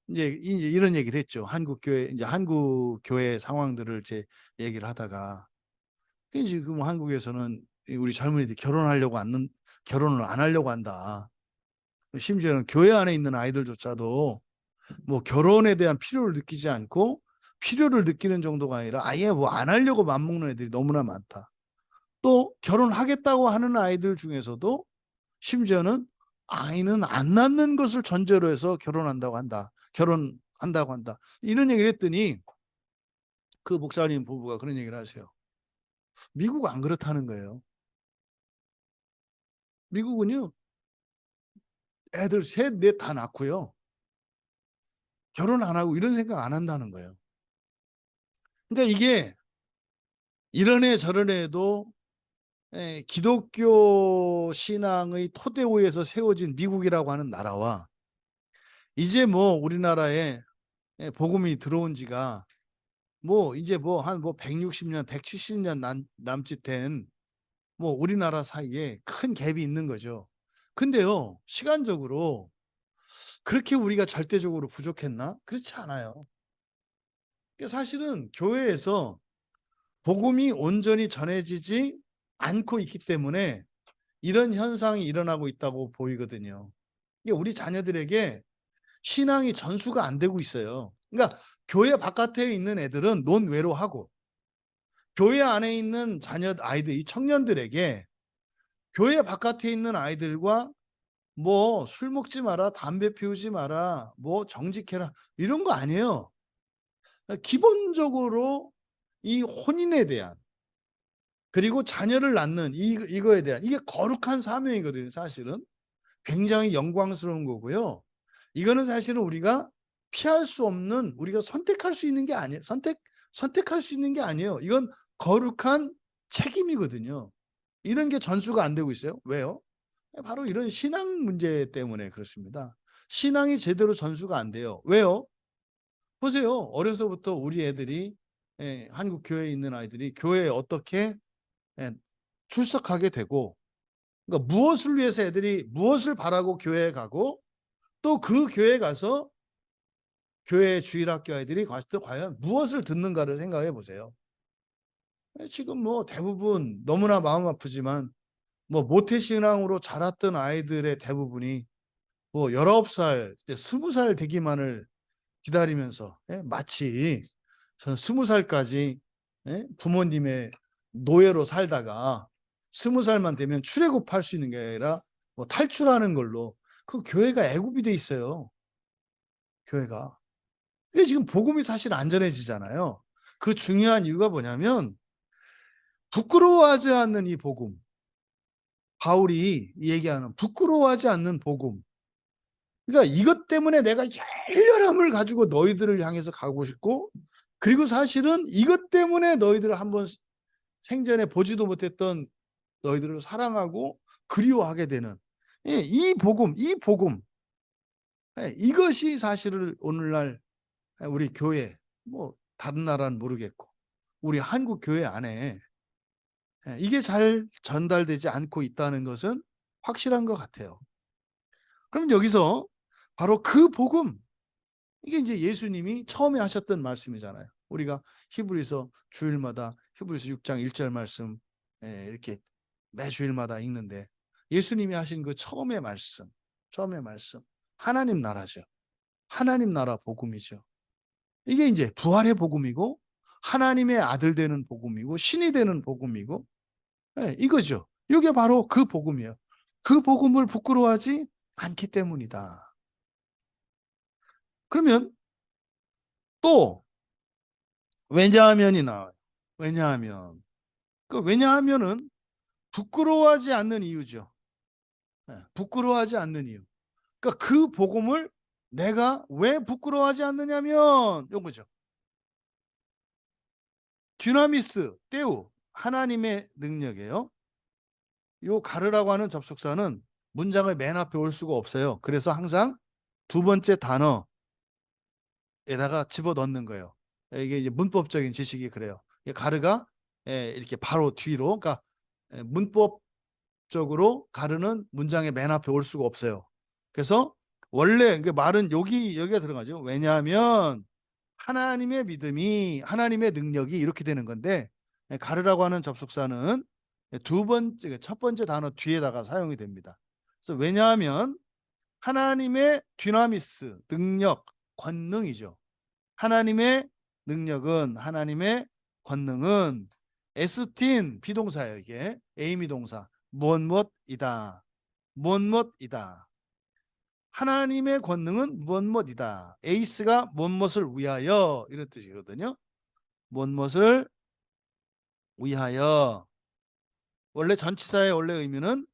인제 이런 얘기를 했죠. 한국 교회 상황들을 제 얘기를 하다가 그 지금 한국에서는 이 우리 젊은이들이 결혼을 안 하려고 한다. 심지어는 교회 안에 있는 아이들조차도 뭐 결혼에 대한 필요를 느끼지 않고 필요를 느끼는 정도가 아니라 아예 뭐 안 하려고 맘먹는 애들이 너무나 많다. 또 결혼하겠다고 하는 아이들 중에서도 심지어는 아이는 안 낳는 것을 전제로 해서 결혼한다고 한다. 이런 얘기를 했더니 그 목사님 부부가 그런 얘기를 하세요. 미국 안 그렇다는 거예요. 미국은요. 애들 셋, 넷 다 낳고요. 결혼 안 하고 이런 생각 안 한다는 거예요. 그러니까 이게 이런 애 저런 애도 기독교 신앙의 토대 위에서 세워진 미국이라고 하는 나라와 이제 뭐 우리나라에 복음이 들어온 지가 뭐 이제 뭐 한 뭐 160 년, 170년 남짓 된 뭐 우리나라 사이에 큰 갭이 있는 거죠. 근데요. 시간적으로 그렇게 우리가 절대적으로 부족했나? 그렇지 않아요. 사실은 교회에서 복음이 온전히 전해지지 않고 있기 때문에 이런 현상이 일어나고 있다고 보이거든요. 이게 우리 자녀들에게 신앙이 전수가 안 되고 있어요. 그러니까 교회 바깥에 있는 애들은 논외로 하고 교회 안에 있는 아이들, 이 청년들에게 교회 바깥에 있는 아이들과 뭐 술 먹지 마라, 담배 피우지 마라, 뭐 정직해라 이런 거 아니에요. 기본적으로 이 혼인에 대한 그리고 자녀를 낳는 이거에 대한 이게 거룩한 사명이거든요, 사실은. 굉장히 영광스러운 거고요. 이거는 사실은 우리가 피할 수 없는 우리가 선택할 수 있는 게 아니에요. 선택할 수 있는 게 아니에요. 이건 거룩한 책임이거든요. 이런 게 전수가 안 되고 있어요. 왜요? 바로 이런 신앙 문제 때문에 그렇습니다. 신앙이 제대로 전수가 안 돼요. 왜요? 보세요. 어려서부터 우리 애들이 한국 교회에 있는 아이들이 교회에 어떻게 예 출석하게 되고 그러니까 무엇을 위해서 애들이 무엇을 바라고 교회에 가고 또 그 교회에 가서 교회 주일학교 아이들이 또 과연 무엇을 듣는가를 생각해 보세요. 지금 뭐 대부분 너무나 마음 아프지만 뭐 모태신앙으로 자랐던 아이들의 대부분이 뭐 19살 이제 20살 되기만을 기다리면서 마치 저는 20살까지 부모님의 노예로 살다가 20살만 되면 출애굽할 수 있는 게 아니라 뭐 탈출하는 걸로 그 교회가 애굽이 돼 있어요, 교회가. 이게 지금 복음이 사실 안 전해지잖아요. 그 중요한 이유가 뭐냐면 부끄러워하지 않는 이 복음, 바울이 얘기하는 부끄러워하지 않는 복음. 그러니까 이것 때문에 내가 열렬함을 가지고 너희들을 향해서 가고 싶고, 그리고 사실은 이것 때문에 너희들을 한번 생전에 보지도 못했던 너희들을 사랑하고 그리워하게 되는 이 복음, 이것이 사실은 오늘날 우리 교회, 뭐 다른 나라는 모르겠고 우리 한국 교회 안에 이게 잘 전달되지 않고 있다는 것은 확실한 것 같아요. 그럼 여기서 바로 그 복음, 이게 이제 예수님이 처음에 하셨던 말씀이잖아요. 우리가 히브리서 주일마다 히브리서 6장 1절 말씀 이렇게 매 주일마다 읽는데, 예수님이 하신 그 처음의 말씀, 하나님 나라죠. 하나님 나라 복음이죠. 이게 이제 부활의 복음이고 하나님의 아들 되는 복음이고 신이 되는 복음이고 이거죠. 이게 바로 그 복음이에요. 그 복음을 부끄러워하지 않기 때문이다. 그러면 또 왜냐하면이 나와요. 왜냐하면은 부끄러워하지 않는 이유죠. 부끄러워하지 않는 이유. 그러니까 그 복음을 내가 왜 부끄러워하지 않느냐면 요거죠. 듀나미스, 떼우, 하나님의 능력이에요. 요 가르라고 하는 접속사는 문장의 맨 앞에 올 수가 없어요. 그래서 항상 두 번째 단어에다가 집어넣는 거예요. 이게 이제 문법적인 지식이 그래요. 가르가 이렇게 바로 뒤로, 그러니까 문법적으로 가르는 문장의 맨 앞에 올 수가 없어요. 그래서 원래 말은 여기가 들어가죠. 왜냐하면 하나님의 믿음이, 하나님의 능력이 이렇게 되는 건데, 가르라고 하는 접속사는 첫 번째 단어 뒤에다가 사용이 됩니다. 그래서 왜냐하면 하나님의 듀나미스, 능력, 권능이죠. 하나님의 능력은, 하나님의 권능은 에스틴 비동사예요. 이게 에이미 동사, 무엇이다. 하나님의 권능은 무엇이다. 에이스가 무엇을 위하여, 이런 뜻이거든요. 무엇을 위하여. 원래 전치사의 원래 의미는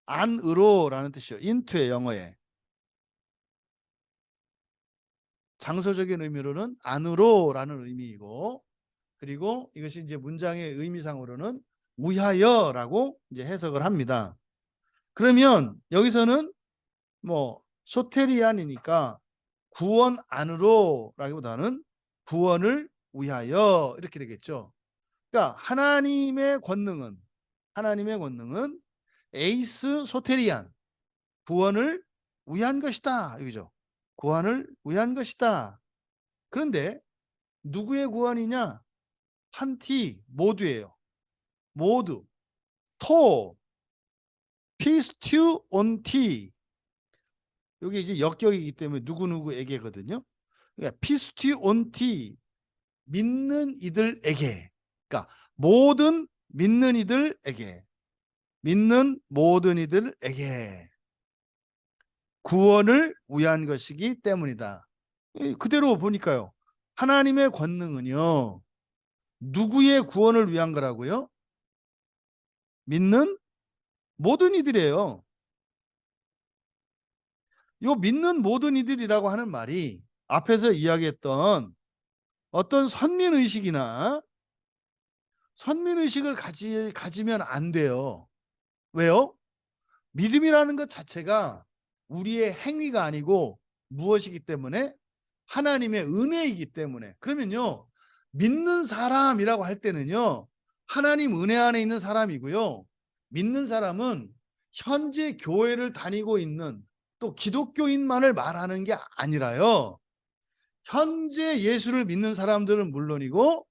안으로라는 뜻이에요. into의 영어에. 장소적인 의미로는 안으로라는 의미이고, 그리고 이것이 이제 문장의 의미상으로는 위하여라고 이제 해석을 합니다. 그러면 여기서는 뭐 소테리안이니까 구원 안으로라기보다는 구원을 위하여 이렇게 되겠죠. 그러니까 하나님의 권능은 에이스 소테리안, 구원을 위한 것이다. 이거죠. 구원을 위한 것이다. 그런데 누구의 구원이냐? 한티, 모두예요. 모두. 토, 피스튜 온티. 여기 이제 역격이기 때문에 누구누구에게거든요. 그러니까 피스튜 온티, 믿는 이들에게. 그러니까 모든 믿는 이들에게 구원을 위한 것이기 때문이다. 그대로 보니까요. 하나님의 권능은요, 누구의 구원을 위한 거라고요? 믿는 모든 이들이에요. 요 믿는 모든 이들이라고 하는 말이 앞에서 이야기했던 어떤 선민의식을 가지면 안 돼요. 왜요? 믿음이라는 것 자체가 우리의 행위가 아니고 무엇이기 때문에? 하나님의 은혜이기 때문에. 그러면요, 믿는 사람이라고 할 때는요, 하나님 은혜 안에 있는 사람이고요, 믿는 사람은 현재 교회를 다니고 있는 또 기독교인만을 말하는 게 아니라요, 현재 예수를 믿는 사람들은 물론이고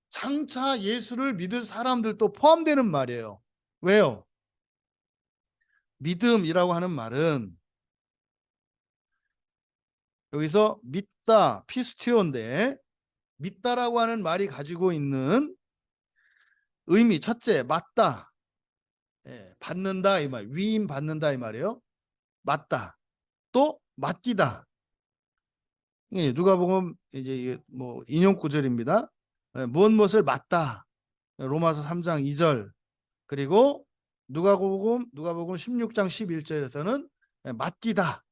장차 예수를 믿을 사람들도 포함되는 말이에요. 왜요? 믿음이라고 하는 말은 여기서 믿다, 피스티오인데, 믿다라고 하는 말이 가지고 있는 의미, 첫째, 맞다, 받는다 이 말, 위임 받는다 이 말이에요. 맞다. 또 맡기다. 누가복음 이제 뭐 인용 구절입니다. 무엇을 맡다. 로마서 3장 2절, 그리고 누가복음 16장 11절에서는 맡기다.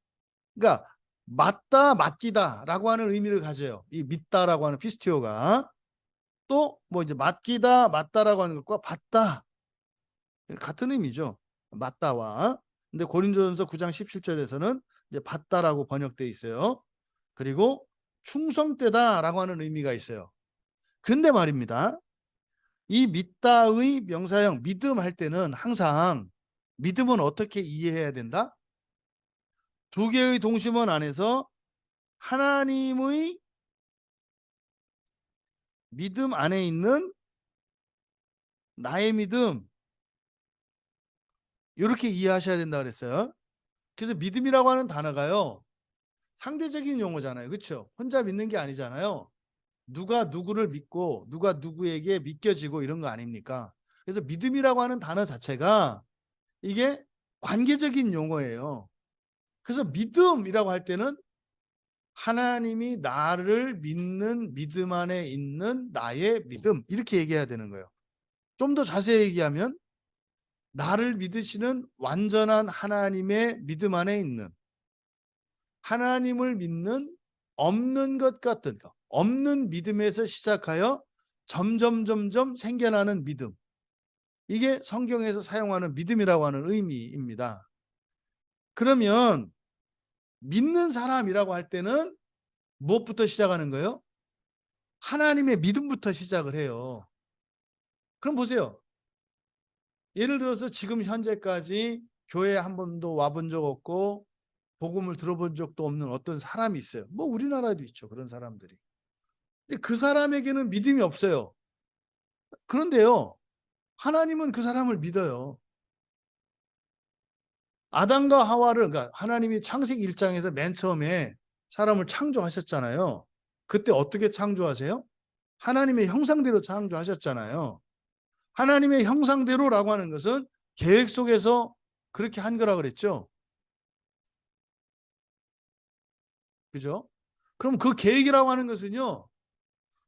그러니까 맞다, 맡기다라고 하는 의미를 가져요. 이 믿다라고 하는 피스티오가. 또 뭐 이제 맡기다, 맞다라고 하는 것과 받다 같은 의미죠. 맞다와. 근데 고린도전서 9장 17절에서는 이제 받다라고 번역되어 있어요. 그리고 충성되다라고 하는 의미가 있어요. 근데 말입니다. 이 믿다의 명사형 믿음 할 때는 항상 믿음은 어떻게 이해해야 된다? 두 개의 동심원 안에서 하나님의 믿음 안에 있는 나의 믿음, 이렇게 이해하셔야 된다 그랬어요. 그래서 믿음이라고 하는 단어가요, 상대적인 용어잖아요. 그렇죠? 혼자 믿는 게 아니잖아요. 누가 누구를 믿고 누가 누구에게 믿겨지고 이런 거 아닙니까? 그래서 믿음이라고 하는 단어 자체가 이게 관계적인 용어예요. 그래서 믿음이라고 할 때는 하나님이 나를 믿는 믿음 안에 있는 나의 믿음, 이렇게 얘기해야 되는 거예요. 좀 더 자세히 얘기하면 나를 믿으시는 완전한 하나님의 믿음 안에 있는, 하나님을 믿는 없는 것 같은 거, 없는 믿음에서 시작하여 점점 생겨나는 믿음, 이게 성경에서 사용하는 믿음이라고 하는 의미입니다. 그러면 믿는 사람이라고 할 때는 무엇부터 시작하는 거예요? 하나님의 믿음부터 시작을 해요. 그럼 보세요. 예를 들어서 지금 현재까지 교회에 한 번도 와본 적 없고 복음을 들어본 적도 없는 어떤 사람이 있어요. 뭐 우리나라에도 있죠, 그런 사람들이. 근데 그 사람에게는 믿음이 없어요. 그런데요, 하나님은 그 사람을 믿어요. 아담과 하와를, 그러니까 하나님이 창세기 1장에서 맨 처음에 사람을 창조하셨잖아요. 그때 어떻게 창조하세요? 하나님의 형상대로 창조하셨잖아요. 하나님의 형상대로라고 하는 것은 계획 속에서 그렇게 한 거라 그랬죠. 그죠? 그럼 그 계획이라고 하는 것은요,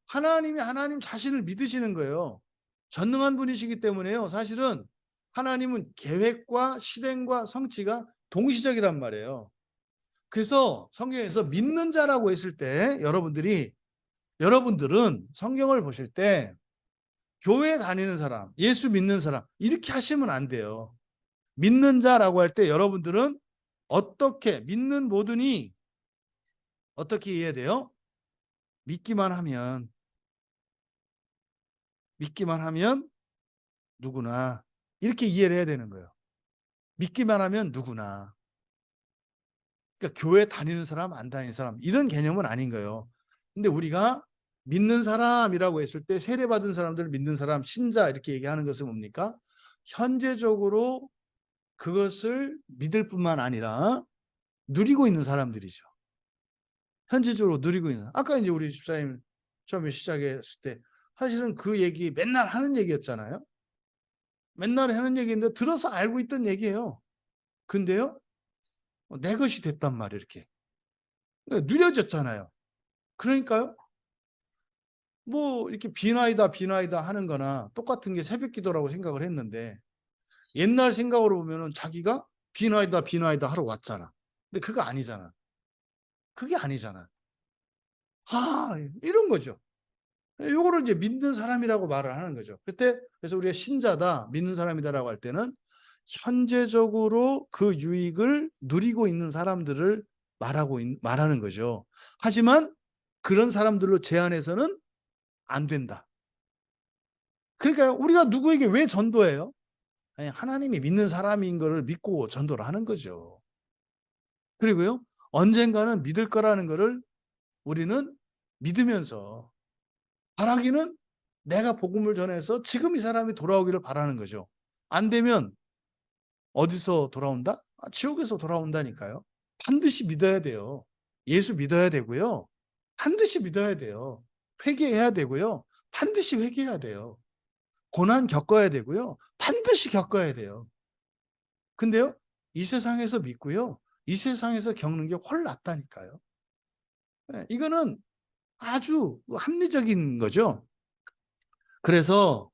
하나님이 하나님 자신을 믿으시는 거예요. 전능한 분이시기 때문에요. 사실은 하나님은 계획과 실행과 성취가 동시적이란 말이에요. 그래서 성경에서 믿는 자라고 했을 때 여러분들은 성경을 보실 때 교회 다니는 사람, 예수 믿는 사람, 이렇게 하시면 안 돼요. 믿는 자라고 할 때 여러분들은 어떻게, 믿는 모든이 어떻게 이해해야 돼요? 믿기만 하면 누구나, 이렇게 이해를 해야 되는 거예요. 믿기만 하면 누구나. 그러니까 교회 다니는 사람, 안 다니는 사람, 이런 개념은 아닌 거예요. 근데 우리가 믿는 사람이라고 했을 때 세례받은 사람들을 믿는 사람, 신자, 이렇게 얘기하는 것은 뭡니까? 현재적으로 그것을 믿을 뿐만 아니라 누리고 있는 사람들이죠. 현재적으로 누리고 있는. 아까 이제 우리 집사님 처음에 시작했을 때 사실은 그 얘기 맨날 하는 얘기였잖아요. 맨날 하는 얘기인데 들어서 알고 있던 얘기예요. 근데요, 내 것이 됐단 말이에요, 이렇게. 누려졌잖아요. 그러니까요, 뭐 이렇게 비나이다 하는 거나 똑같은 게 새벽 기도라고 생각을 했는데, 옛날 생각으로 보면은 자기가 비나이다 하러 왔잖아. 근데 그거 아니잖아. 그게 아니잖아. 아, 이런 거죠. 요거를 이제 믿는 사람이라고 말을 하는 거죠. 그래서 우리가 신자다, 믿는 사람이다라고 할 때는 현재적으로 그 유익을 누리고 있는 사람들을 말하는 거죠. 하지만 그런 사람들로 제한해서는 안 된다. 그러니까 우리가 누구에게 왜 전도해요? 아니, 하나님이 믿는 사람인 거를 믿고 전도를 하는 거죠. 그리고요, 언젠가는 믿을 거라는 거를 우리는 믿으면서, 바라기는 내가 복음을 전해서 지금 이 사람이 돌아오기를 바라는 거죠. 안 되면 어디서 돌아온다? 지옥에서 돌아온다니까요. 반드시 믿어야 돼요. 예수 믿어야 되고요. 반드시 믿어야 돼요. 회개해야 되고요. 반드시 회개해야 돼요. 고난 겪어야 되고요. 반드시 겪어야 돼요. 근데요, 이 세상에서 믿고요, 이 세상에서 겪는 게 훨 낫다니까요. 네, 이거는 아주 합리적인 거죠. 그래서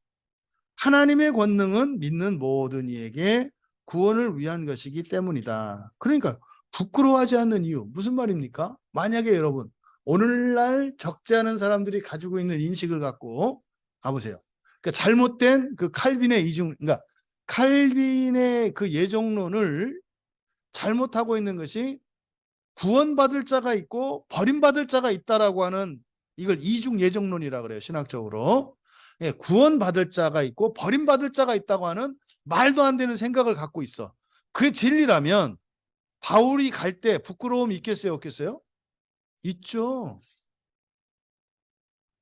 하나님의 권능은 믿는 모든 이에게 구원을 위한 것이기 때문이다. 그러니까 부끄러워하지 않는 이유 무슨 말입니까? 만약에 여러분 오늘날 적지 않은 사람들이 가지고 있는 인식을 갖고 가보세요. 그러니까 잘못된 그 칼빈의 이중, 그러니까 칼빈의 그 예정론을 잘못하고 있는 것이 구원받을 자가 있고 버림받을 자가 있다라고 하는, 이걸 이중 예정론이라 그래요, 신학적으로. 예, 구원받을 자가 있고 버림받을 자가 있다고 하는 말도 안 되는 생각을 갖고 있어. 그게 진리라면 바울이 갈 때 부끄러움이 있겠어요, 없겠어요? 있죠.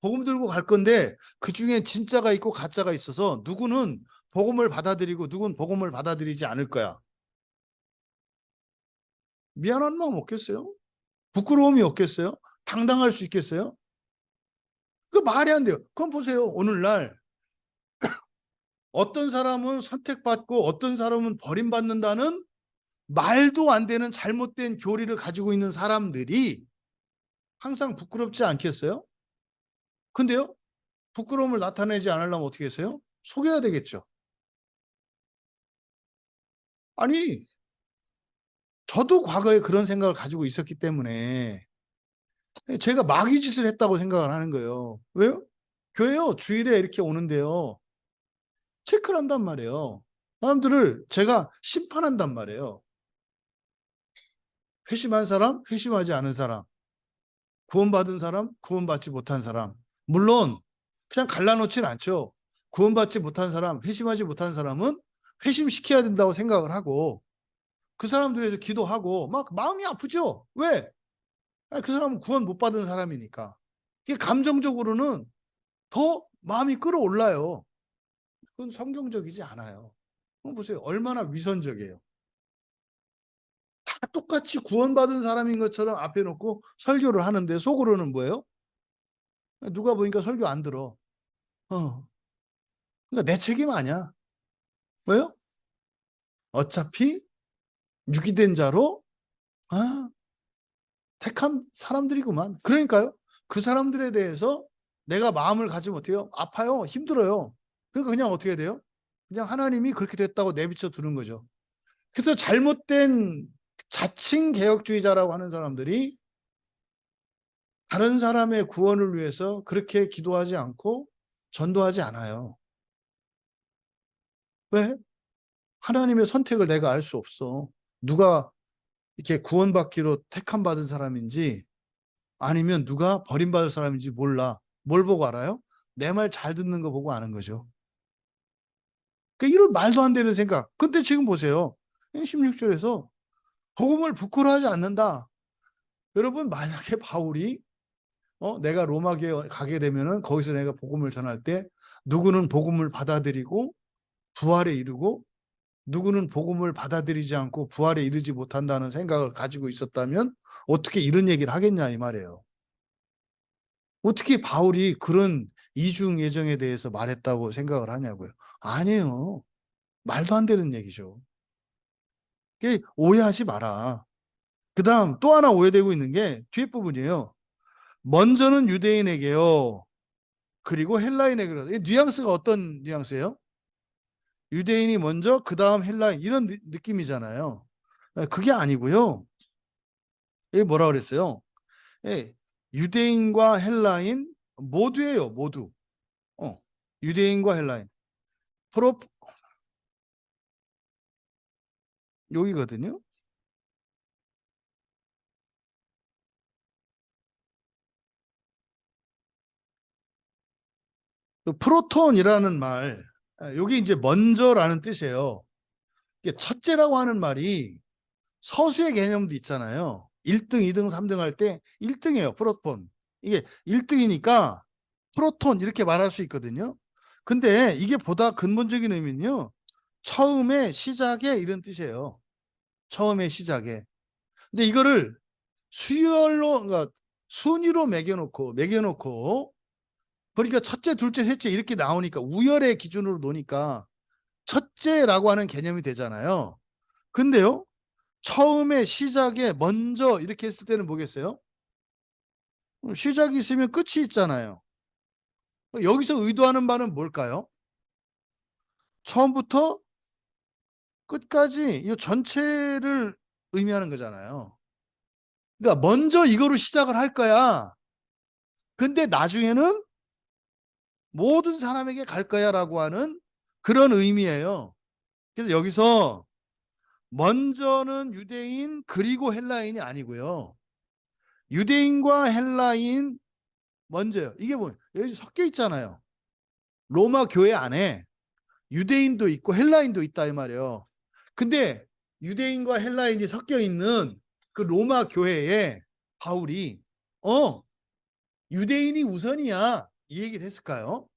복음 들고 갈 건데 그 중에 진짜가 있고 가짜가 있어서 누구는 복음을 받아들이고 누구는 복음을 받아들이지 않을 거야. 미안한 마음 없겠어요? 부끄러움이 없겠어요? 당당할 수 있겠어요? 그 말이 안 돼요. 그럼 보세요. 오늘날 어떤 사람은 선택받고 어떤 사람은 버림받는다는 말도 안 되는 잘못된 교리를 가지고 있는 사람들이 항상 부끄럽지 않겠어요? 근데요, 부끄러움을 나타내지 않으려면 어떻게 했어요? 속여야 되겠죠. 아니, 저도 과거에 그런 생각을 가지고 있었기 때문에 제가 마귀 짓을 했다고 생각을 하는 거예요. 왜요? 교회요, 주일에 이렇게 오는데요, 체크를 한단 말이에요. 사람들을 제가 심판한단 말이에요. 회심한 사람, 회심하지 않은 사람, 구원받은 사람, 구원받지 못한 사람. 물론 그냥 갈라놓지는 않죠. 구원받지 못한 사람, 회심하지 못한 사람은 회심시켜야 된다고 생각을 하고 그 사람들 위해서 기도하고 막 마음이 아프죠. 왜? 아니, 그 사람은 구원 못 받은 사람이니까. 이게 감정적으로는 더 마음이 끌어올라요. 그건 성경적이지 않아요. 그럼 보세요. 얼마나 위선적이에요. 다 똑같이 구원받은 사람인 것처럼 앞에 놓고 설교를 하는데 속으로는 뭐예요? 누가 보니까 설교 안 들어. 그러니까 내 책임 아니야. 왜요? 어차피 유기된 자로 아, 택한 사람들이구만. 그러니까요. 그 사람들에 대해서 내가 마음을 가지 못해요. 아파요. 힘들어요. 그러니까 그냥 어떻게 돼요? 그냥 하나님이 그렇게 됐다고 내비쳐 두는 거죠. 그래서 잘못된 자칭 개혁주의자라고 하는 사람들이 다른 사람의 구원을 위해서 그렇게 기도하지 않고 전도하지 않아요. 왜? 하나님의 선택을 내가 알 수 없어. 누가 이렇게 구원받기로 택함 받은 사람인지 아니면 누가 버림받을 사람인지 몰라. 뭘 보고 알아요? 내 말 잘 듣는 거 보고 아는 거죠. 그러니까 이런 말도 안 되는 생각. 근데 지금 보세요. 16절에서 복음을 부끄러워하지 않는다. 여러분, 만약에 바울이 내가 로마교에 가게 되면은 거기서 내가 복음을 전할 때 누구는 복음을 받아들이고 부활에 이르고 누구는 복음을 받아들이지 않고 부활에 이르지 못한다는 생각을 가지고 있었다면 어떻게 이런 얘기를 하겠냐 이 말이에요. 어떻게 바울이 그런 이중 예정에 대해서 말했다고 생각을 하냐고요. 아니에요. 말도 안 되는 얘기죠. 오해하지 마라. 그다음 또 하나 오해되고 있는 게 뒤에 부분이에요. 먼저는 유대인에게요. 그리고 헬라인에게요. 이 뉘앙스가 어떤 뉘앙스예요? 유대인이 먼저 그다음 헬라인 이런 느낌이잖아요. 그게 아니고요. 이게 뭐라 그랬어요? 예, 유대인과 헬라인 모두예요. 모두. 유대인과 헬라인. 프로 여기거든요. 그 프로톤이라는 말, 여기 이제 먼저라는 뜻이에요. 이게 첫째라고 하는 말이 서수의 개념도 있잖아요. 1등, 2등, 3등 할 때 1등이에요. 프로톤. 이게 1등이니까 프로톤 이렇게 말할 수 있거든요. 근데 이게 보다 근본적인 의미는요. 처음에 시작에 이런 뜻이에요. 처음에 시작에. 근데 이거를 수열로, 그러니까 순위로 매겨놓고 그러니까 첫째, 둘째, 셋째 이렇게 나오니까 우열의 기준으로 놓으니까 첫째라고 하는 개념이 되잖아요. 근데요, 처음에 시작에 먼저 이렇게 했을 때는 뭐겠어요? 시작이 있으면 끝이 있잖아요. 여기서 의도하는 바는 뭘까요? 처음부터 끝까지 이 전체를 의미하는 거잖아요. 그러니까 먼저 이거로 시작을 할 거야. 근데 나중에는 모든 사람에게 갈 거야라고 하는 그런 의미예요. 그래서 여기서 먼저는 유대인 그리고 헬라인이 아니고요. 유대인과 헬라인 먼저요. 이게 뭐 여기 섞여 있잖아요. 로마 교회 안에 유대인도 있고 헬라인도 있다 이 말이에요. 근데 유대인과 헬라인이 섞여 있는 그 로마 교회에 바울이 유대인이 우선이야 이 얘기를 했을까요?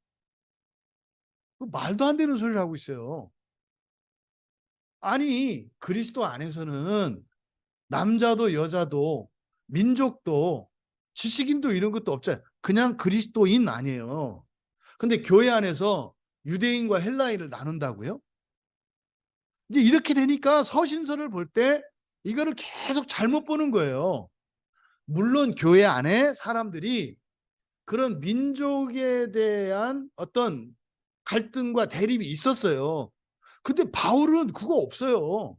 말도 안 되는 소리를 하고 있어요. 아니 그리스도 안에서는 남자도 여자도 민족도 지식인도 이런 것도 없잖아요. 그냥 그리스도인 아니에요. 근데 교회 안에서 유대인과 헬라인을 나눈다고요? 이제 이렇게 되니까 서신서를 볼 때 이거를 계속 잘못 보는 거예요. 물론 교회 안에 사람들이 그런 민족에 대한 어떤 갈등과 대립이 있었어요. 근데 바울은 그거 없어요.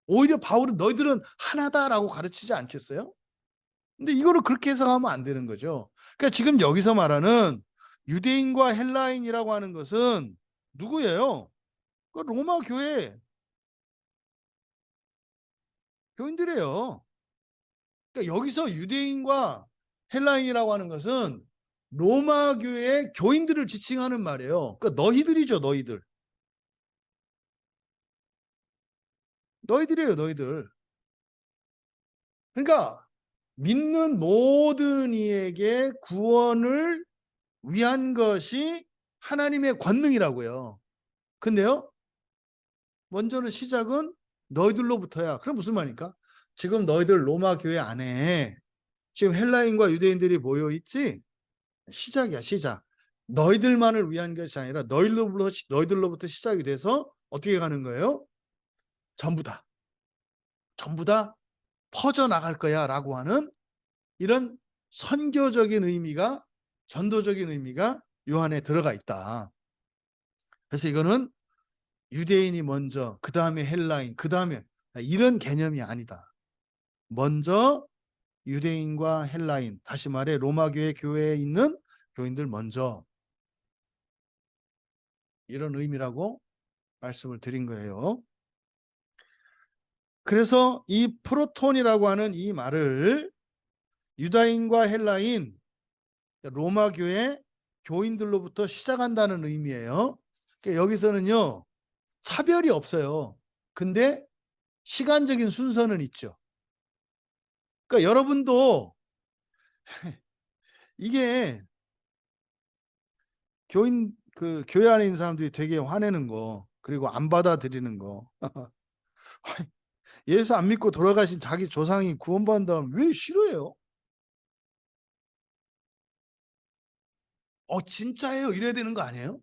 오히려 바울은 너희들은 하나다라고 가르치지 않겠어요? 근데 이거를 그렇게 해석하면 안 되는 거죠. 그러니까 지금 여기서 말하는 유대인과 헬라인이라고 하는 것은 누구예요? 그 로마 교회 교인들이에요. 그러니까 여기서 유대인과 헬라인이라고 하는 것은 로마 교회의 교인들을 지칭하는 말이에요. 그러니까 너희들이죠, 너희들. 너희들이에요, 너희들. 그러니까 믿는 모든 이에게 구원을 위한 것이 하나님의 권능이라고요. 근데요, 먼저는 시작은 너희들로부터야. 그럼 무슨 말입니까? 지금 너희들 로마 교회 안에 지금 헬라인과 유대인들이 모여 있지? 시작이야, 시작. 너희들만을 위한 것이 아니라 너희들로부터 시작이 돼서 어떻게 가는 거예요? 전부 다. 전부 다 퍼져나갈 거야 라고 하는 이런 선교적인 의미가, 전도적인 의미가 요 안에 들어가 있다. 그래서 이거는 유대인이 먼저, 그 다음에 헬라인, 그 다음에 이런 개념이 아니다. 먼저 유대인과 헬라인, 다시 말해 로마 교회에 있는 교인들 먼저, 이런 의미라고 말씀을 드린 거예요. 그래서 이 프로톤이라고 하는 이 말을 유다인과 헬라인, 로마 교회 교인들로부터 시작한다는 의미예요. 그러니까 여기서는요, 차별이 없어요. 근데 시간적인 순서는 있죠. 그러니까 여러분도 이게 교회 안에 있는 사람들이 되게 화내는 거, 그리고 안 받아들이는 거. 예수 안 믿고 돌아가신 자기 조상이 구원받은 다음 왜 싫어해요? 진짜예요? 이래야 되는 거 아니에요?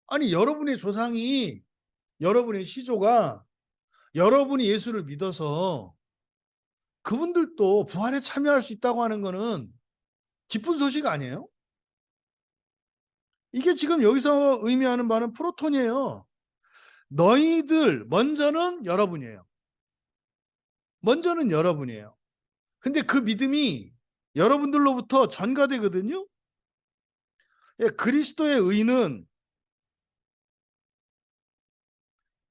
아니, 여러분의 조상이, 여러분의 시조가 여러분이 예수를 믿어서 그분들도 부활에 참여할 수 있다고 하는 거는 기쁜 소식 아니에요? 이게 지금 여기서 의미하는 바는 프로톤이에요. 너희들, 먼저는 여러분이에요. 먼저는 여러분이에요. 근데 그 믿음이 여러분들로부터 전가되거든요. 예, 그리스도의 의는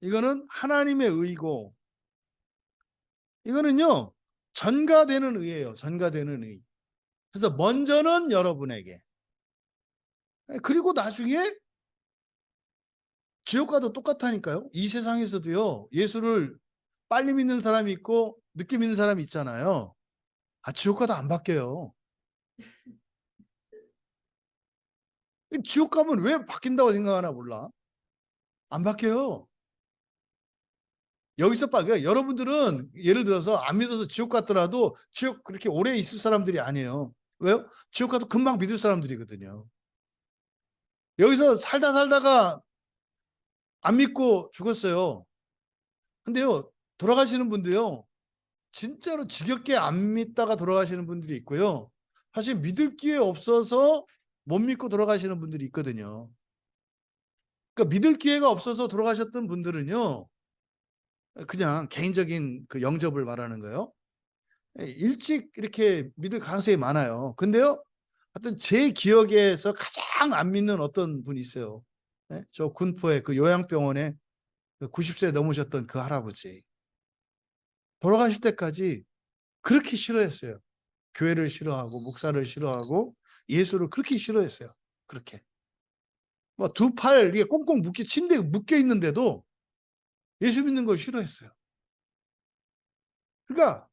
이거는 하나님의 의고, 이거는요 전가되는 의예요. 전가되는 의. 그래서 먼저는 여러분에게, 그리고 나중에 지옥과도 똑같다니까요. 이 세상에서도요, 예수를 빨리 믿는 사람이 있고 늦게 믿는 사람이 있잖아요. 지옥과도 안 바뀌어요. 지옥 가면 왜 바뀐다고 생각하나 몰라. 안 바뀌어요. 여기서 바뀌어요. 여러분들은 예를 들어서 안 믿어서 지옥 갔더라도 지옥 그렇게 오래 있을 사람들이 아니에요. 왜요? 지옥 가도 금방 믿을 사람들이거든요. 여기서 살다가 안 믿고 죽었어요. 근데요, 돌아가시는 분도요, 진짜로 지겹게 안 믿다가 돌아가시는 분들이 있고요. 사실 믿을 기회 없어서 못 믿고 돌아가시는 분들이 있거든요. 그러니까 믿을 기회가 없어서 돌아가셨던 분들은요, 그냥 개인적인 그 영접을 말하는 거예요. 일찍 이렇게 믿을 가능성이 많아요. 근데요, 하여튼 제 기억에서 가장 안 믿는 어떤 분이 있어요. 예? 저 군포의 그 요양병원에 90세 넘으셨던 그 할아버지. 돌아가실 때까지 그렇게 싫어했어요. 교회를 싫어하고 목사를 싫어하고 예수를 그렇게 싫어했어요. 그렇게. 뭐 두 팔 이게 꽁꽁 묶여 침대에 묶여 있는데도 예수 믿는 걸 싫어했어요. 그러니까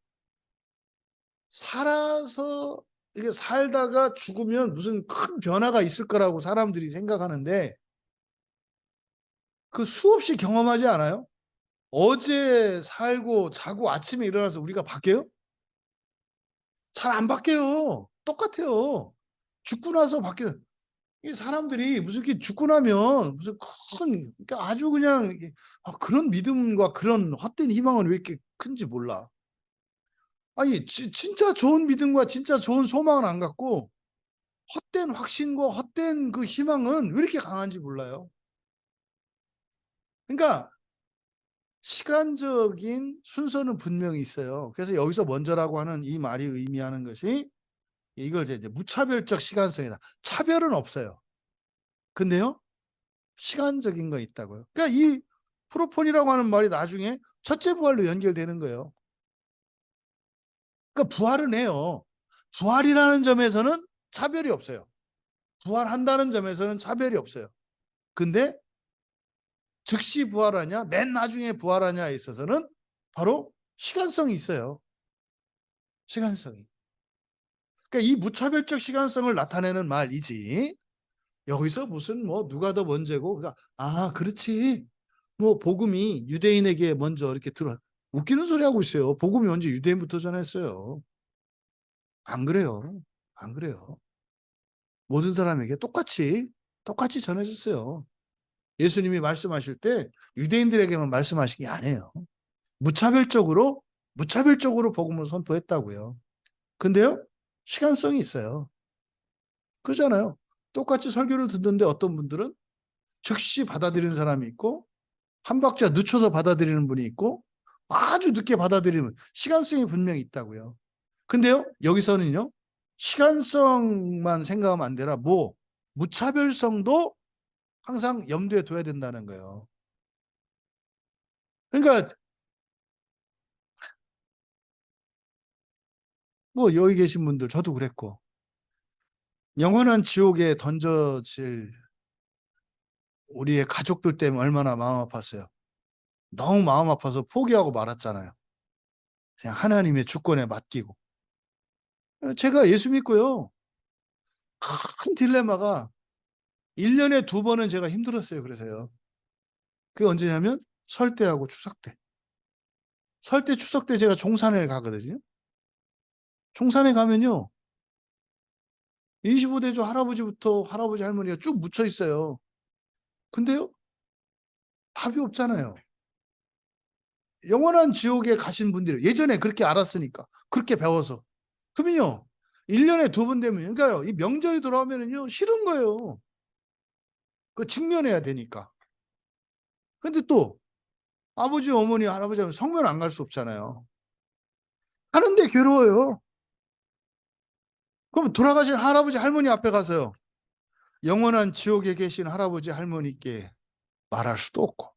살아서 이게 살다가 죽으면 무슨 큰 변화가 있을 거라고 사람들이 생각하는데 그 수없이 경험하지 않아요? 어제 살고 자고 아침에 일어나서 우리가 바뀌어요? 잘 안 바뀌어요. 똑같아요. 죽고 나서 바뀌는 이 사람들이 무슨 이렇게 죽고 나면 무슨 큰 그러니까 아주 그냥 그런 믿음과 그런 헛된 희망은 왜 이렇게 큰지 몰라. 아니 진짜 좋은 믿음과 진짜 좋은 소망은 안 갖고 헛된 확신과 헛된 그 희망은 왜 이렇게 강한지 몰라요. 그러니까 시간적인 순서는 분명히 있어요. 그래서 여기서 먼저라고 하는 이 말이 의미하는 것이 이걸 이제 무차별적 시간성이다. 차별은 없어요. 근데요, 시간적인 건 있다고요. 그러니까 이 프로폰이라고 하는 말이 나중에 첫째 부활로 연결되는 거예요. 그러니까 부활은 해요. 부활이라는 점에서는 차별이 없어요. 부활한다는 점에서는 차별이 없어요. 근데 즉시 부활하냐, 맨 나중에 부활하냐에 있어서는 바로 시간성이 있어요. 시간성이. 그러니까 이 무차별적 시간성을 나타내는 말이지. 여기서 무슨 뭐 누가 더 먼저고, 그러니까 그렇지. 뭐 복음이 유대인에게 먼저 이렇게 들어 웃기는 소리 하고 있어요. 복음이 언제 유대인부터 전했어요? 안 그래요. 안 그래요. 모든 사람에게 똑같이 전해졌어요. 예수님이 말씀하실 때 유대인들에게만 말씀하신 게 아니에요. 무차별적으로 복음을 선포했다고요. 근데요, 시간성이 있어요. 그렇잖아요. 똑같이 설교를 듣는데 어떤 분들은 즉시 받아들이는 사람이 있고 한 박자 늦춰서 받아들이는 분이 있고 아주 늦게 받아들이는 시간성이 분명히 있다고요. 근데요, 여기서는요, 시간성만 생각하면 안 되라 무차별성도 항상 염두에 둬야 된다는 거예요. 그러니까 뭐 여기 계신 분들 저도 그랬고 영원한 지옥에 던져질 우리의 가족들 때문에 얼마나 마음 아팠어요. 너무 마음 아파서 포기하고 말았잖아요. 그냥 하나님의 주권에 맡기고. 제가 예수 믿고요. 큰 딜레마가 1년에 2번은 제가 힘들었어요. 그래서요. 그게 언제냐면 설 때하고 추석 때. 설 때 추석 때 제가 종산에 가거든요. 종산에 가면요. 25대조 할아버지부터 할아버지 할머니가 쭉 묻혀 있어요. 근데요. 답이 없잖아요. 영원한 지옥에 가신 분들이 예전에 그렇게 알았으니까 그렇게 배워서 그러면요 1년에 2번 되면 그러니까요 이 명절이 돌아오면은요 싫은 거예요. 그 직면해야 되니까. 근데 또 아버지 어머니 할아버지 하면 성면 안 갈 수 없잖아요. 하는데 괴로워요. 그럼 돌아가신 할아버지 할머니 앞에 가서요 영원한 지옥에 계신 할아버지 할머니께 말할 수도 없고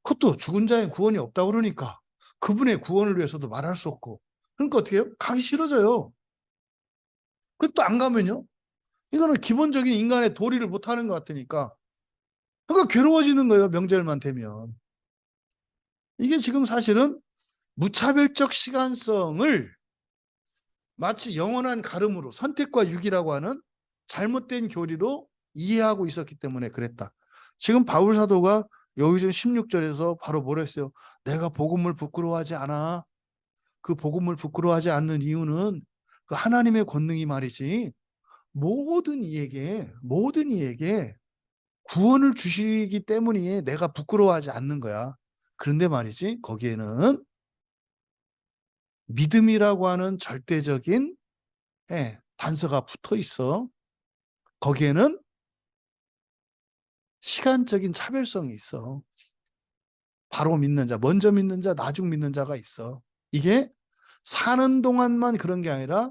그것도 죽은 자의 구원이 없다 그러니까 그분의 구원을 위해서도 말할 수 없고 그러니까 어떻게 해요? 가기 싫어져요. 그것도 안 가면요 이거는 기본적인 인간의 도리를 못하는 것 같으니까 그러니까 괴로워지는 거예요. 명절만 되면. 이게 지금 사실은 무차별적 시간성을 마치 영원한 가름으로 선택과 유기라고 하는 잘못된 교리로 이해하고 있었기 때문에 그랬다. 지금 바울 사도가 여기서 16절에서 바로 뭐라 했어요? 내가 복음을 부끄러워하지 않아. 그 복음을 부끄러워하지 않는 이유는 그 하나님의 권능이 말이지 모든 이에게 구원을 주시기 때문에 내가 부끄러워하지 않는 거야. 그런데 말이지 거기에는 믿음이라고 하는 절대적인 단서가 붙어 있어. 거기에는 시간적인 차별성이 있어. 바로 믿는 자, 먼저 믿는 자, 나중 믿는 자가 있어. 이게 사는 동안만 그런 게 아니라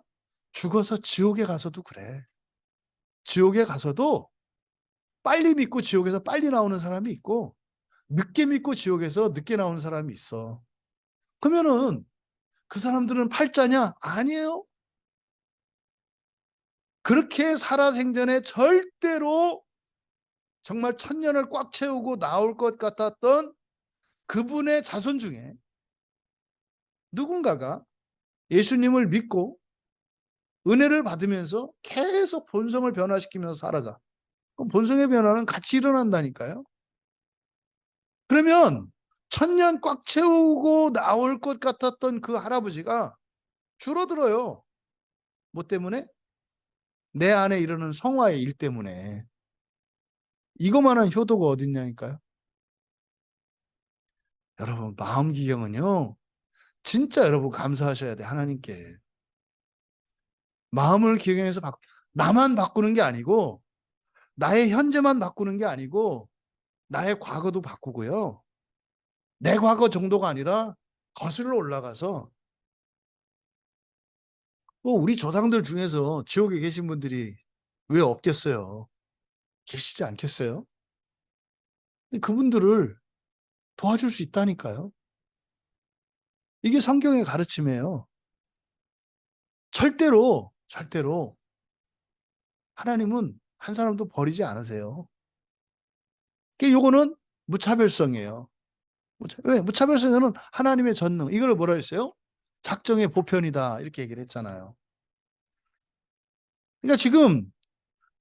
죽어서 지옥에 가서도 그래. 지옥에 가서도 빨리 믿고 지옥에서 빨리 나오는 사람이 있고 늦게 믿고 지옥에서 늦게 나오는 사람이 있어. 그러면은 그 사람들은 팔자냐? 아니에요. 그렇게 살아생전에 절대로 정말 천년을 꽉 채우고 나올 것 같았던 그분의 자손 중에 누군가가 예수님을 믿고 은혜를 받으면서 계속 본성을 변화시키면서 살아가. 그럼 본성의 변화는 같이 일어난다니까요. 그러면 천년 꽉 채우고 나올 것 같았던 그 할아버지가 줄어들어요. 뭐 때문에? 내 안에 이르는 성화의 일 때문에. 이거만한 효도가 어딨냐니까요. 여러분, 마음 기경은요, 진짜 여러분 감사하셔야 돼, 하나님께. 마음을 기경해서 나만 바꾸는 게 아니고, 나의 현재만 바꾸는 게 아니고, 나의 과거도 바꾸고요. 내 과거 정도가 아니라 거슬러 올라가서, 우리 조상들 중에서 지옥에 계신 분들이 왜 없겠어요? 계시지 않겠어요? 그분들을 도와줄 수 있다니까요. 이게 성경의 가르침이에요. 절대로 하나님은 한 사람도 버리지 않으세요. 요거는 무차별성이에요. 왜? 무차별성은 하나님의 전능. 이걸 뭐라 했어요? 작정의 보편이다. 이렇게 얘기를 했잖아요. 그러니까 지금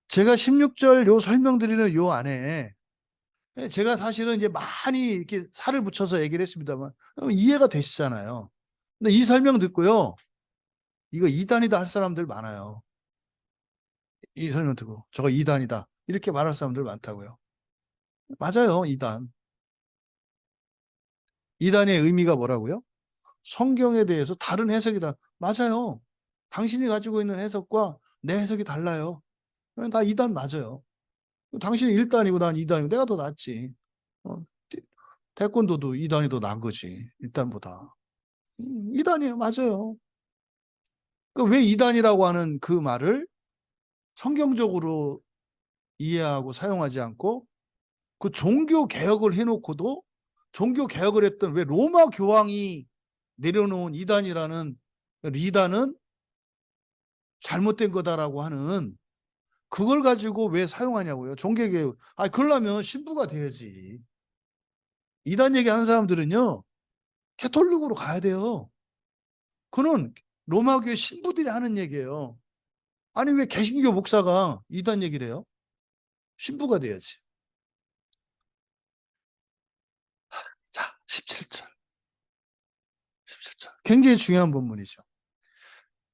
제가 16절 요 설명드리는 요 안에 제가 사실은 이제 많이 이렇게 살을 붙여서 얘기를 했습니다만 이해가 되시잖아요. 근데 이 설명 듣고요. 이거 이단이다 할 사람들 많아요. 이 설명 듣고 저거 이단이다. 이렇게 말할 사람들 많다고요. 맞아요. 이단. 이단의 의미가 뭐라고요? 성경에 대해서 다른 해석이다. 맞아요. 당신이 가지고 있는 해석과 내 해석이 달라요. 다 이단 맞아요. 당신이 1단이고 난 2단이고 내가 더 낫지. 태권도도 2단이 더 나은 거지. 1단보다. 2단이에요. 맞아요. 왜 2단이라고 하는 그 말을 성경적으로 이해하고 사용하지 않고 그 종교 개혁을 해놓고도 종교 개혁을 했던 왜 로마 교황이 내려놓은 이단이라는 리단은 잘못된 거다라고 하는 그걸 가지고 왜 사용하냐고요. 종교개혁. 그러려면 신부가 돼야지. 이단 얘기하는 사람들은요. 캐톨릭으로 가야 돼요. 그는 로마교회 신부들이 하는 얘기예요. 아니 왜 개신교 목사가 이단 얘기를 해요? 신부가 돼야지. 자, 17절. 17절. 굉장히 중요한 본문이죠.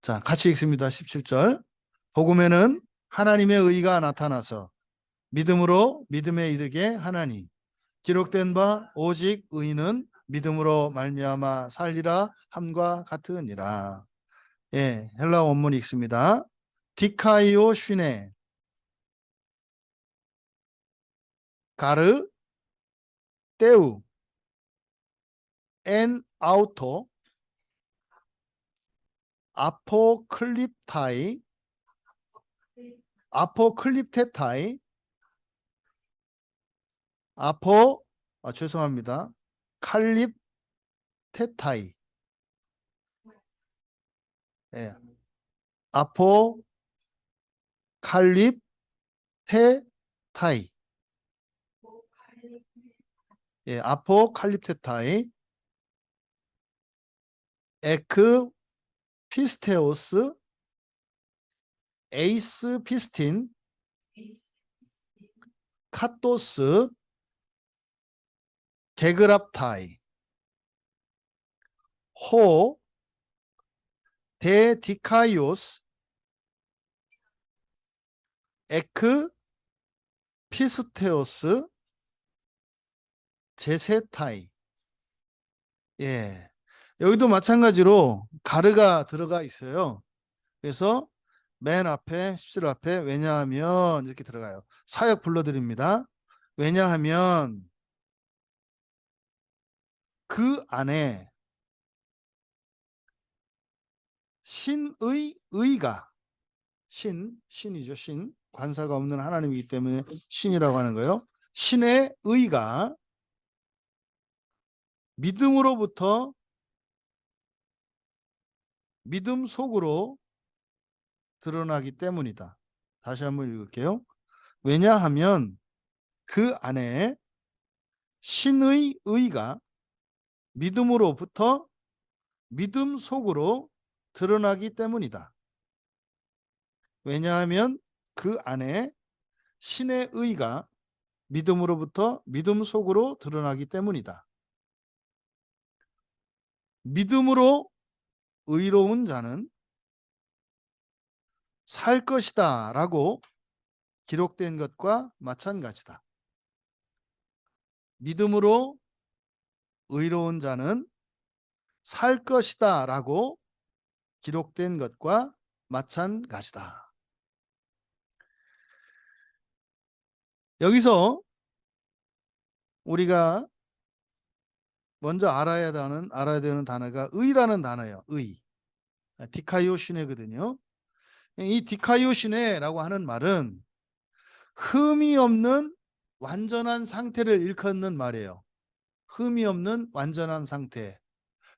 자, 같이 읽습니다. 17절. 복음에는 하나님의 의가 나타나서 믿음으로 믿음에 이르게 하나니 기록된 바 오직 의인은 믿음으로 말미암아 살리라 함과 같으니라. 예, 헬라 원문 읽습니다. 디카이오 슈네 가르 테우 엔 아우토 아포클립타이 아포클립테타이 죄송합니다. 칼립테타이 예, 아포칼립테타이 예, 아포칼립테타이 에크 피스테오스 에이스 피스틴 카토스 게그랍타이 호 데디카이오스 에크 피스테오스 제세타이 예, 여기도 마찬가지로 가르가 들어가 있어요. 그래서 맨 앞에 17 앞에 왜냐하면 이렇게 들어가요. 사역 불러드립니다. 왜냐하면 그 안에 신의 의가, 신이죠. 관사가 없는 하나님이기 때문에 신이라고 하는 거예요. 신의 의가 믿음으로부터 믿음 속으로 드러나기 때문이다. 다시 한번 읽을게요. 왜냐하면 그 안에 신의 의가 믿음으로부터 믿음 속으로 드러나기 때문이다. 왜냐하면 그 안에 신의 의가 믿음으로부터 믿음 속으로 드러나기 때문이다. 믿음으로 의로운 자는 살 것이다 라고 기록된 것과 마찬가지다. 믿음으로 의로운 자는 살 것이다 라고 기록된 것과 마찬가지다. 여기서 우리가 먼저 알아야 되는 단어가 의라는 단어예요. 의. 디카이오시네거든요. 이 디카이오시네라고 하는 말은 흠이 없는 완전한 상태를 일컫는 말이에요. 흠이 없는 완전한 상태.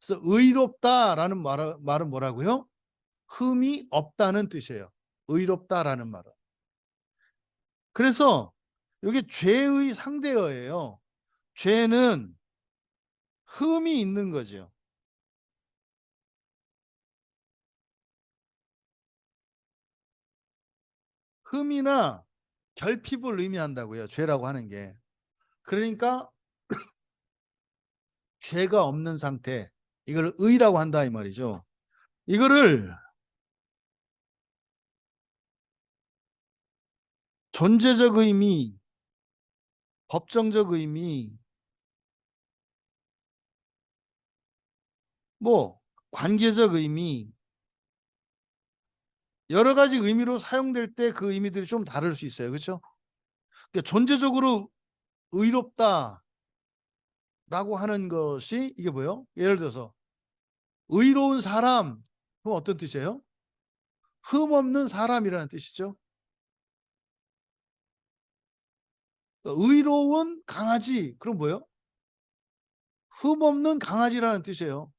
그래서 의롭다라는 말은 뭐라고요? 흠이 없다는 뜻이에요. 의롭다라는 말은. 그래서 이게 죄의 상대어예요. 죄는 흠이 있는 거죠. 흠이나 결핍을 의미한다고요. 죄라고 하는 게. 그러니까 죄가 없는 상태, 이걸 의라고 한다 이 말이죠. 이거를 존재적 의미, 법정적 의미, 뭐 관계적 의미, 여러 가지 의미로 사용될 때 그 의미들이 좀 다를 수 있어요. 그렇죠? 그러니까 존재적으로 의롭다라고 하는 것이 이게 뭐예요? 예를 들어서 의로운 사람, 그럼 어떤 뜻이에요? 흠 없는 사람이라는 뜻이죠. 의로운 강아지, 그럼 뭐예요? 흠 없는 강아지라는 뜻이에요.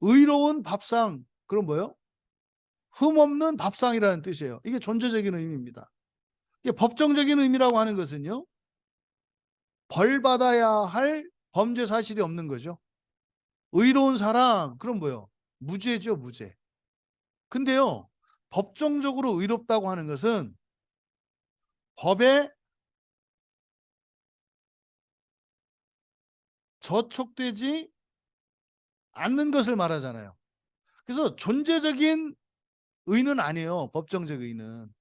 의로운 밥상, 그럼 뭐예요? 흠 없는 밥상이라는 뜻이에요. 이게 존재적인 의미입니다. 이게 법정적인 의미라고 하는 것은요, 벌 받아야 할 범죄 사실이 없는 거죠. 의로운 사람, 그럼 뭐예요? 무죄죠, 무죄. 근데요, 법정적으로 의롭다고 하는 것은 법에 저촉되지 않는 것을 말하잖아요. 그래서 존재적인 의는 아니에요. 법정적 의는.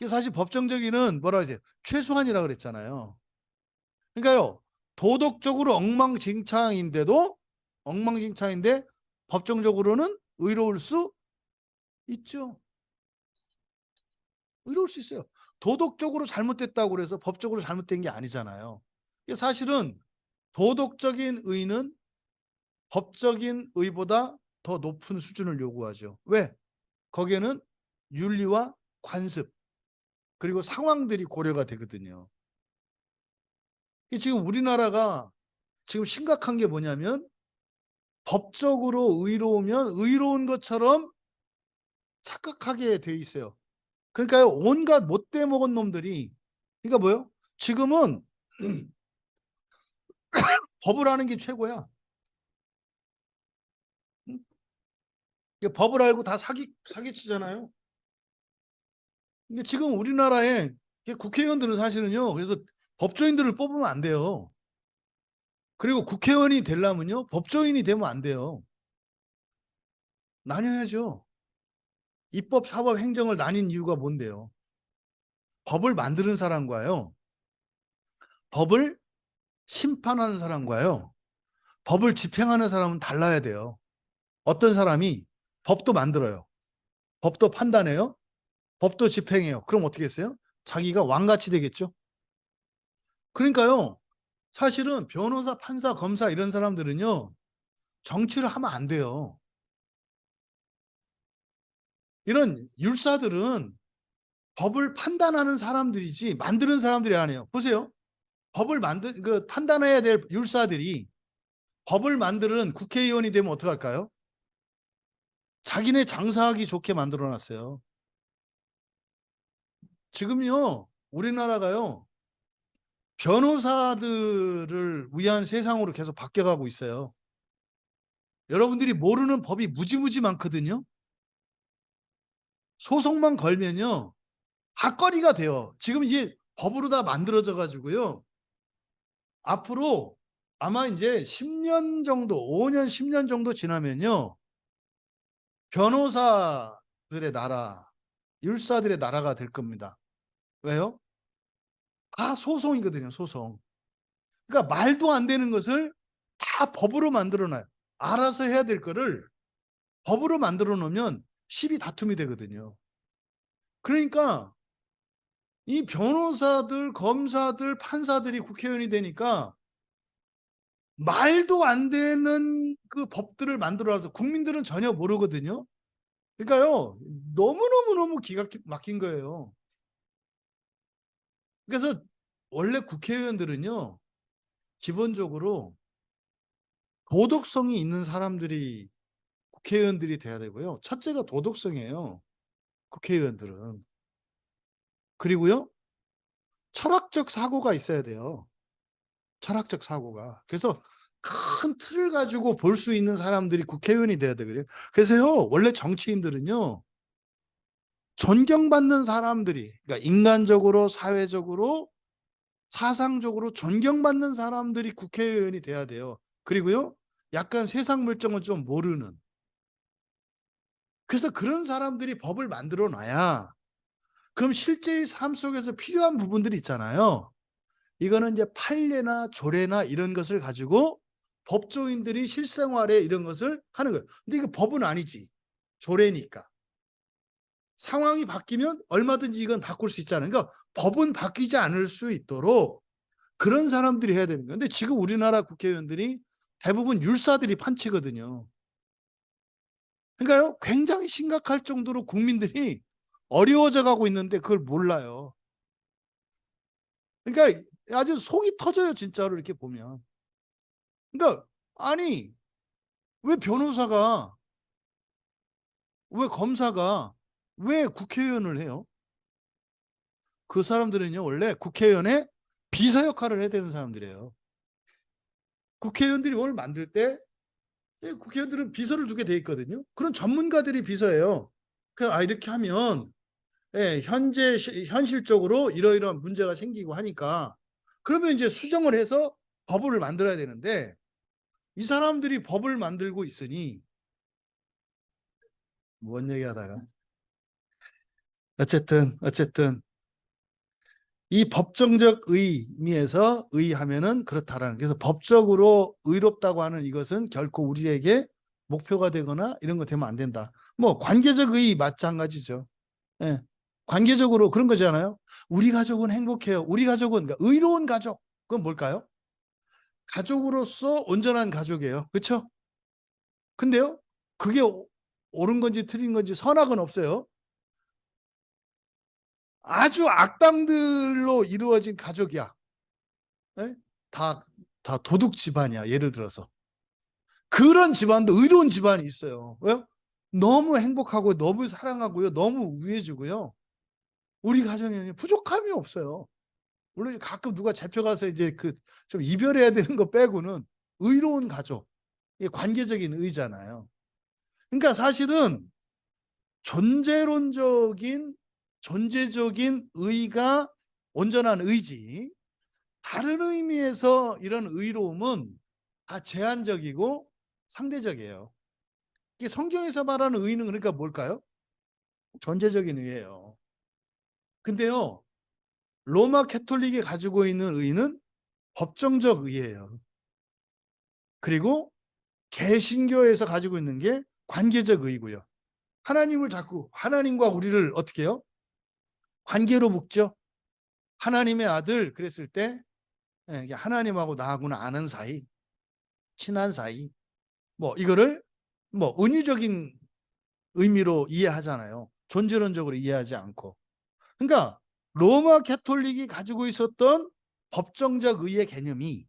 사실 법정적 의는 뭐라 그러지? 최소한이라고 그랬잖아요. 그러니까요, 도덕적으로 엉망진창인데 법정적으로는 의로울 수 있죠. 의로울 수 있어요. 도덕적으로 잘못됐다고 그래서 법적으로 잘못된 게 아니잖아요. 사실은 도덕적인 의는 법적인 의보다 더 높은 수준을 요구하죠. 왜? 거기에는 윤리와 관습 그리고 상황들이 고려가 되거든요. 지금 우리나라가 지금 심각한 게 뭐냐면 법적으로 의로우면 의로운 것처럼 착각하게 돼 있어요. 그러니까요, 온갖 못돼 먹은 놈들이, 그러니까 뭐요? 지금은 법을 하는 게 최고야. 법을 알고 다 사기치잖아요. 근데 지금 우리나라에 국회의원들은 사실은요, 그래서 법조인들을 뽑으면 안 돼요. 그리고 국회의원이 되려면요, 법조인이 되면 안 돼요. 나뉘어야죠. 입법, 사법, 행정을 나뉜 이유가 뭔데요? 법을 만드는 사람과요, 법을 심판하는 사람과요, 법을 집행하는 사람은 달라야 돼요. 어떤 사람이 법도 만들어요. 법도 판단해요. 법도 집행해요. 그럼 어떻게 했어요? 자기가 왕같이 되겠죠. 그러니까요. 사실은 변호사, 판사, 검사 이런 사람들은요. 정치를 하면 안 돼요. 이런 율사들은 법을 판단하는 사람들이지 만드는 사람들이 아니에요. 보세요. 법을 판단해야 될 율사들이 법을 만드는 국회의원이 되면 어떡할까요? 자기네 장사하기 좋게 만들어 놨어요. 지금요, 우리나라가요, 변호사들을 위한 세상으로 계속 바뀌어가고 있어요. 여러분들이 모르는 법이 무지무지 많거든요. 소송만 걸면요, 사건이가 돼요. 지금 이제 법으로 다 만들어져 가지고요. 앞으로 아마 이제 10년 정도, 5년, 10년 정도 지나면요. 변호사들의 나라, 율사들의 나라가 될 겁니다. 왜요? 다 소송이거든요, 소송. 그러니까 말도 안 되는 것을 다 법으로 만들어 놔요. 알아서 해야 될 거를 법으로 만들어 놓으면 시비 다툼이 되거든요. 그러니까 이 변호사들, 검사들, 판사들이 국회의원이 되니까 말도 안 되는 그 법들을 만들어서 국민들은 전혀 모르거든요. 그러니까요, 너무너무너무 기가 막힌 거예요. 그래서 원래 국회의원들은요, 기본적으로 도덕성이 있는 사람들이 국회의원들이 돼야 되고요. 첫째가 도덕성이에요. 국회의원들은. 그리고요, 철학적 사고가 있어야 돼요. 철학적 사고가. 그래서 큰 틀을 가지고 볼 수 있는 사람들이 국회의원이 돼야 되거든요. 그래서요, 원래 정치인들은요, 존경받는 사람들이, 그러니까 인간적으로, 사회적으로, 사상적으로 존경받는 사람들이 국회의원이 돼야 돼요. 그리고요, 약간 세상 물정을 좀 모르는. 그래서 그런 사람들이 법을 만들어 놔야, 그럼 실제의 삶 속에서 필요한 부분들이 있잖아요. 이거는 이제 판례나 조례나 이런 것을 가지고 법조인들이 실생활에 이런 것을 하는 거예요. 근데 이거 법은 아니지. 조례니까. 상황이 바뀌면 얼마든지 이건 바꿀 수 있잖아요. 그러니까 법은 바뀌지 않을 수 있도록 그런 사람들이 해야 되는 거예요. 근데 지금 우리나라 국회의원들이 대부분 율사들이 판치거든요. 그러니까요, 굉장히 심각할 정도로 국민들이 어려워져 가고 있는데 그걸 몰라요. 그러니까 아주 속이 터져요, 진짜로 이렇게 보면. 그러니까 아니, 왜 변호사가, 왜 검사가, 왜 국회의원을 해요? 그 사람들은요, 원래 국회의원의 비서 역할을 해야 되는 사람들이에요. 국회의원들이 뭘 만들 때 국회의원들은 비서를 두게 돼 있거든요. 그런 전문가들이 비서예요. 그래서 이렇게 하면 현실적으로 이러이러한 문제가 생기고 하니까 그러면 이제 수정을 해서 법을 만들어야 되는데 이 사람들이 법을 만들고 있으니 뭔 얘기하다가 어쨌든 이 법정적 의미에서 의하면은 그렇다라는, 그래서 법적으로 의롭다고 하는 이것은 결코 우리에게 목표가 되거나 이런 거 되면 안 된다. 뭐 관계적 의의 마찬가지죠. 예. 관계적으로 그런 거잖아요. 우리 가족은 행복해요. 우리 가족은, 그러니까 의로운 가족. 그건 뭘까요? 가족으로서 온전한 가족이에요. 그렇죠? 근데요, 그게 옳은 건지 틀린 건지 선악은 없어요. 아주 악당들로 이루어진 가족이야. 예? 다, 다 도둑 집안이야. 예를 들어서. 그런 집안도 의로운 집안이 있어요. 왜요? 너무 행복하고 너무 사랑하고요. 너무 우애해주고요. 우리 가정에는 부족함이 없어요. 물론 가끔 누가 잡혀가서 이제 그 좀 이별해야 되는 거 빼고는 의로운 가족. 이게 관계적인 의잖아요. 그러니까 사실은 존재론적인, 존재적인 의가 온전한 의지, 다른 의미에서 이런 의로움은 다 제한적이고 상대적이에요. 이게 성경에서 말하는 의는 그러니까 뭘까요? 존재적인 의예요. 근데요, 로마 캐톨릭이 가지고 있는 의는 법정적 의예요. 그리고 개신교에서 가지고 있는 게 관계적 의고요. 하나님을 자꾸, 하나님과 우리를 어떻게 해요? 관계로 묶죠. 하나님의 아들 그랬을 때 이게 하나님하고 나하고는 아는 사이, 친한 사이, 뭐 이거를 뭐 은유적인 의미로 이해하잖아요. 존재론적으로 이해하지 않고. 그러니까 로마 가톨릭이 가지고 있었던 법정적 의의 개념이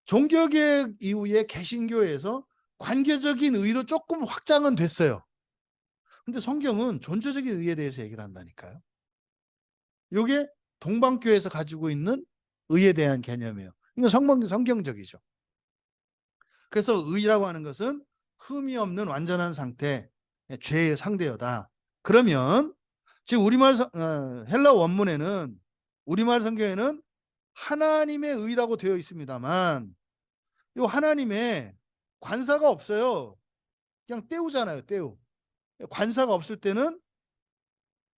종교개혁 이후에 개신교에서 관계적인 의로 조금 확장은 됐어요. 근데 성경은 존재적인 의에 대해서 얘기를 한다니까요. 이게 동방교회에서 가지고 있는 의에 대한 개념이에요. 이건 성경적이죠. 그래서 의라고 하는 것은 흠이 없는 완전한 상태, 죄의 상대여다. 그러면 지금 헬라 원문에는 우리말 성경에는 하나님의 의라고 되어 있습니다만 이 하나님의 관사가 없어요. 그냥 떼우잖아요. 떼우. 관사가 없을 때는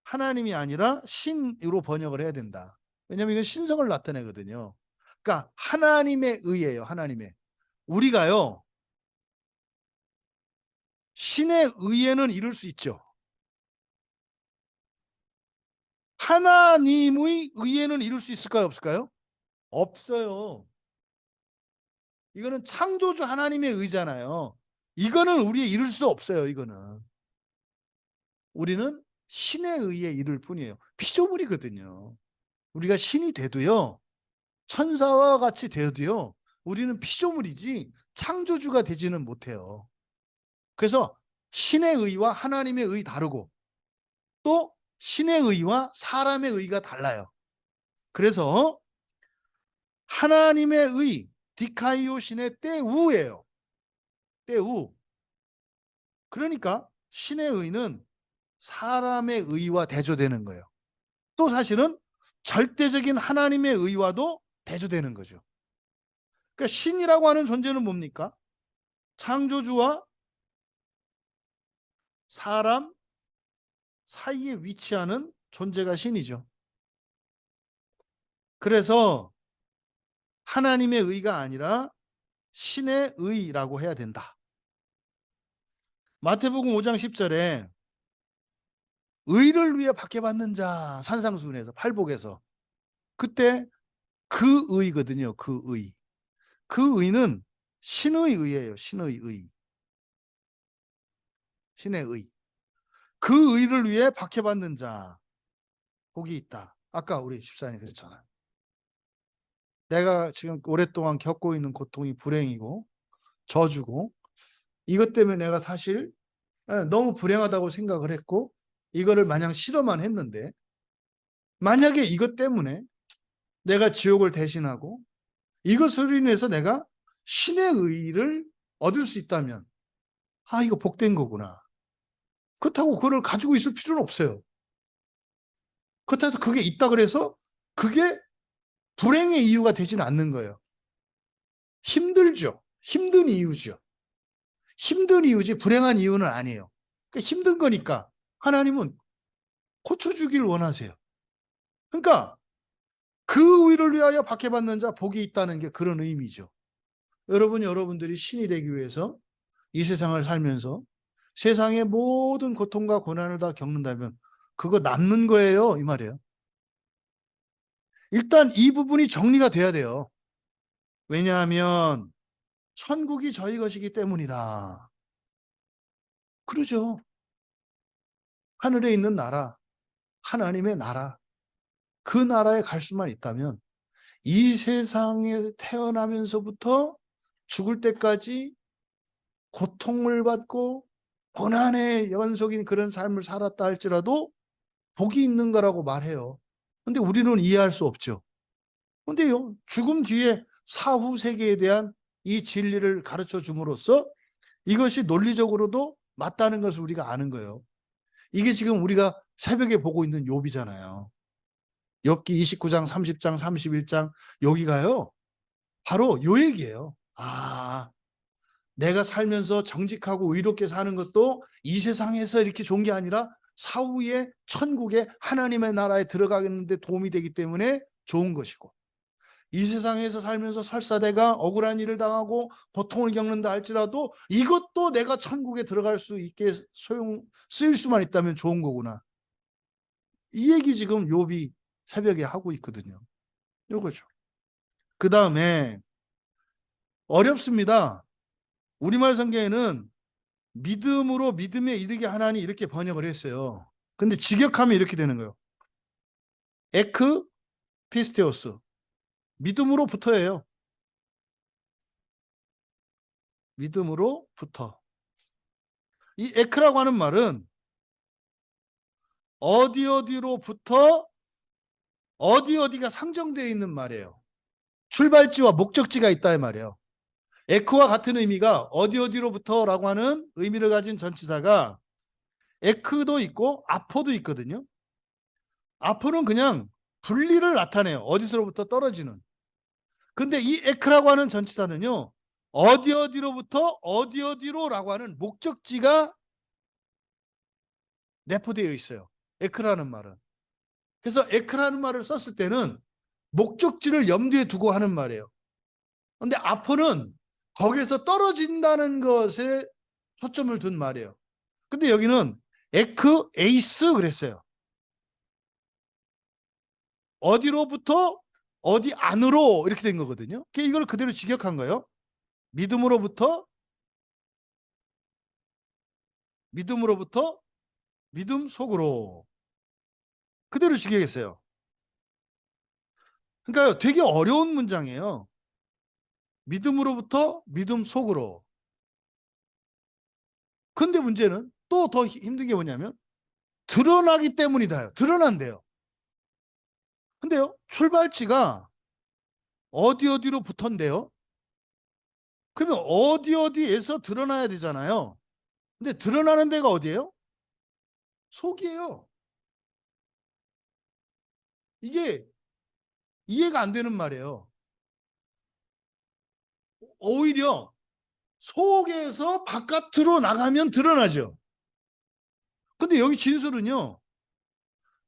하나님이 아니라 신으로 번역을 해야 된다. 왜냐하면 이건 신성을 나타내거든요. 그러니까 하나님의 의예요. 하나님의. 우리가요. 신의 의에는 이룰 수 있죠. 하나님의 의에는 이룰 수 있을까요? 없을까요? 없어요. 이거는 창조주 하나님의 의잖아요. 이거는 우리의 이룰 수 없어요. 이거는. 우리는 신의 의에 이룰 뿐이에요. 피조물이거든요. 우리가 신이 돼도요. 천사와 같이 되어도요. 우리는 피조물이지 창조주가 되지는 못해요. 그래서 신의 의와 하나님의 의 다르고 또 신의 의와 사람의 의가 달라요. 그래서 하나님의 의, 디카이오 신의 때우예요. 때우. 그러니까 신의 의는 사람의 의와 대조되는 거예요. 또 사실은 절대적인 하나님의 의와도 대조되는 거죠. 그러니까 신이라고 하는 존재는 뭡니까? 창조주와 사람 사이에 위치하는 존재가 신이죠. 그래서 하나님의 의가 아니라 신의 의라고 해야 된다. 마태복음 5장 10절에 의를 위해 박해받는 자 산상수훈에서 팔복에서 그때 그 의거든요. 그 의. 그 의는 신의 의예요. 신의 의. 신의 의. 그 의를 위해 박해받는 자 복이 있다. 아까 우리 집사님 그랬잖아요. 내가 지금 오랫동안 겪고 있는 고통이 불행이고 저주고 이것 때문에 내가 사실 너무 불행하다고 생각을 했고 이거를 마냥 싫어만 했는데 만약에 이것 때문에 내가 지옥을 대신하고 이것으로 인해서 내가 신의 의를 얻을 수 있다면 이거 복된 거구나. 그렇다고 그걸 가지고 있을 필요는 없어요. 그렇다고 해서 그게 있다 그래서 그게 불행의 이유가 되지는 않는 거예요. 힘들죠. 힘든 이유죠. 힘든 이유지 불행한 이유는 아니에요. 그러니까 힘든 거니까 하나님은 고쳐주길 원하세요. 그러니까 그 의를 위하여 박해받는 자 복이 있다는 게 그런 의미죠. 여러분들이 신이 되기 위해서 이 세상을 살면서 세상의 모든 고통과 고난을 다 겪는다면 그거 남는 거예요. 이 말이에요. 일단 이 부분이 정리가 돼야 돼요. 왜냐하면 천국이 저희 것이기 때문이다. 그러죠. 하늘에 있는 나라, 하나님의 나라, 그 나라에 갈 수만 있다면 이 세상에 태어나면서부터 죽을 때까지 고통을 받고 고난의 연속인 그런 삶을 살았다 할지라도 복이 있는 거라고 말해요. 근데 우리는 이해할 수 없죠. 근데요, 죽음 뒤에 사후 세계에 대한 이 진리를 가르쳐 줌으로써 이것이 논리적으로도 맞다는 것을 우리가 아는 거예요. 이게 지금 우리가 새벽에 보고 있는 욥이잖아요. 욥기 29장, 30장, 31장 여기가요. 바로 요 얘기예요. 내가 살면서 정직하고 의롭게 사는 것도 이 세상에서 이렇게 좋은 게 아니라 사후에 천국에 하나님의 나라에 들어가겠는데 도움이 되기 때문에 좋은 것이고 이 세상에서 살면서 설사대가 억울한 일을 당하고 고통을 겪는다 할지라도 이것도 내가 천국에 들어갈 수 있게 쓰일 수만 있다면 좋은 거구나. 이 얘기 지금 욥이 새벽에 하고 있거든요. 요거죠. 그 다음에 어렵습니다. 우리말 성경에는 믿음으로 믿음에 이르게 하나니 이렇게 번역을 했어요. 근데 직역하면 이렇게 되는 거예요. 에크 피스테오스. 믿음으로부터예요. 믿음으로부터. 이 에크라고 하는 말은 어디 어디로부터 어디 어디가 상정되어 있는 말이에요. 출발지와 목적지가 있다 이 말이에요. 에크와 같은 의미가 어디 어디로부터라고 하는 의미를 가진 전치사가 에크도 있고 아포도 있거든요. 아포는 그냥 분리를 나타내요. 어디서로부터 떨어지는. 근데 이 에크라고 하는 전치사는요. 어디 어디로부터 어디 어디로라고 하는 목적지가 내포되어 있어요. 에크라는 말은. 그래서 에크라는 말을 썼을 때는 목적지를 염두에 두고 하는 말이에요. 근데 아포는 거기에서 떨어진다는 것에 초점을 둔 말이에요. 근데 여기는 에크 에이스 그랬어요. 어디로부터 어디 안으로 이렇게 된 거거든요. 이걸 그대로 직역한 거예요. 믿음으로부터 믿음으로부터 믿음 속으로 그대로 직역했어요. 그러니까 되게 어려운 문장이에요. 믿음으로부터 믿음 속으로. 근데 문제는 또 더 힘든 게 뭐냐면 드러나기 때문이다. 드러난대요. 근데요, 출발지가 어디 어디로 붙었는데요. 그러면 어디 어디에서 드러나야 되잖아요. 근데 드러나는 데가 어디예요? 속이에요. 이게 이해가 안 되는 말이에요. 오히려 속에서 바깥으로 나가면 드러나죠. 근데 여기 진술은요.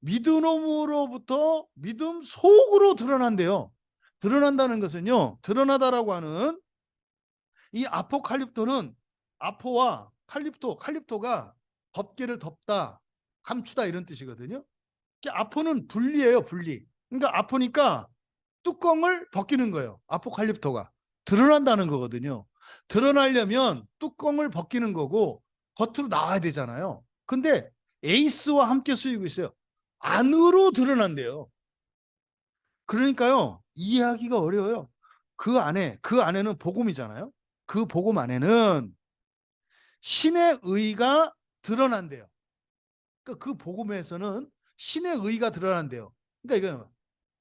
믿음으로부터 믿음 속으로 드러난대요. 드러난다는 것은요. 드러나다라고 하는 이 아포칼립토는 아포와 칼립토가 덮개를 덮다, 감추다 이런 뜻이거든요. 아포는 분리예요, 분리. 그러니까 아포니까 뚜껑을 벗기는 거예요. 아포칼립토가 드러난다는 거거든요. 드러나려면 뚜껑을 벗기는 거고 겉으로 나와야 되잖아요. 근데 에이스와 함께 쓰이고 있어요. 안으로 드러난대요. 그러니까요, 이해하기가 어려워요. 그 안에는 복음이잖아요. 그 복음 안에는 신의 의가 드러난대요. 그러니까 그 복음에서는 신의 의가 드러난대요. 그러니까 이거는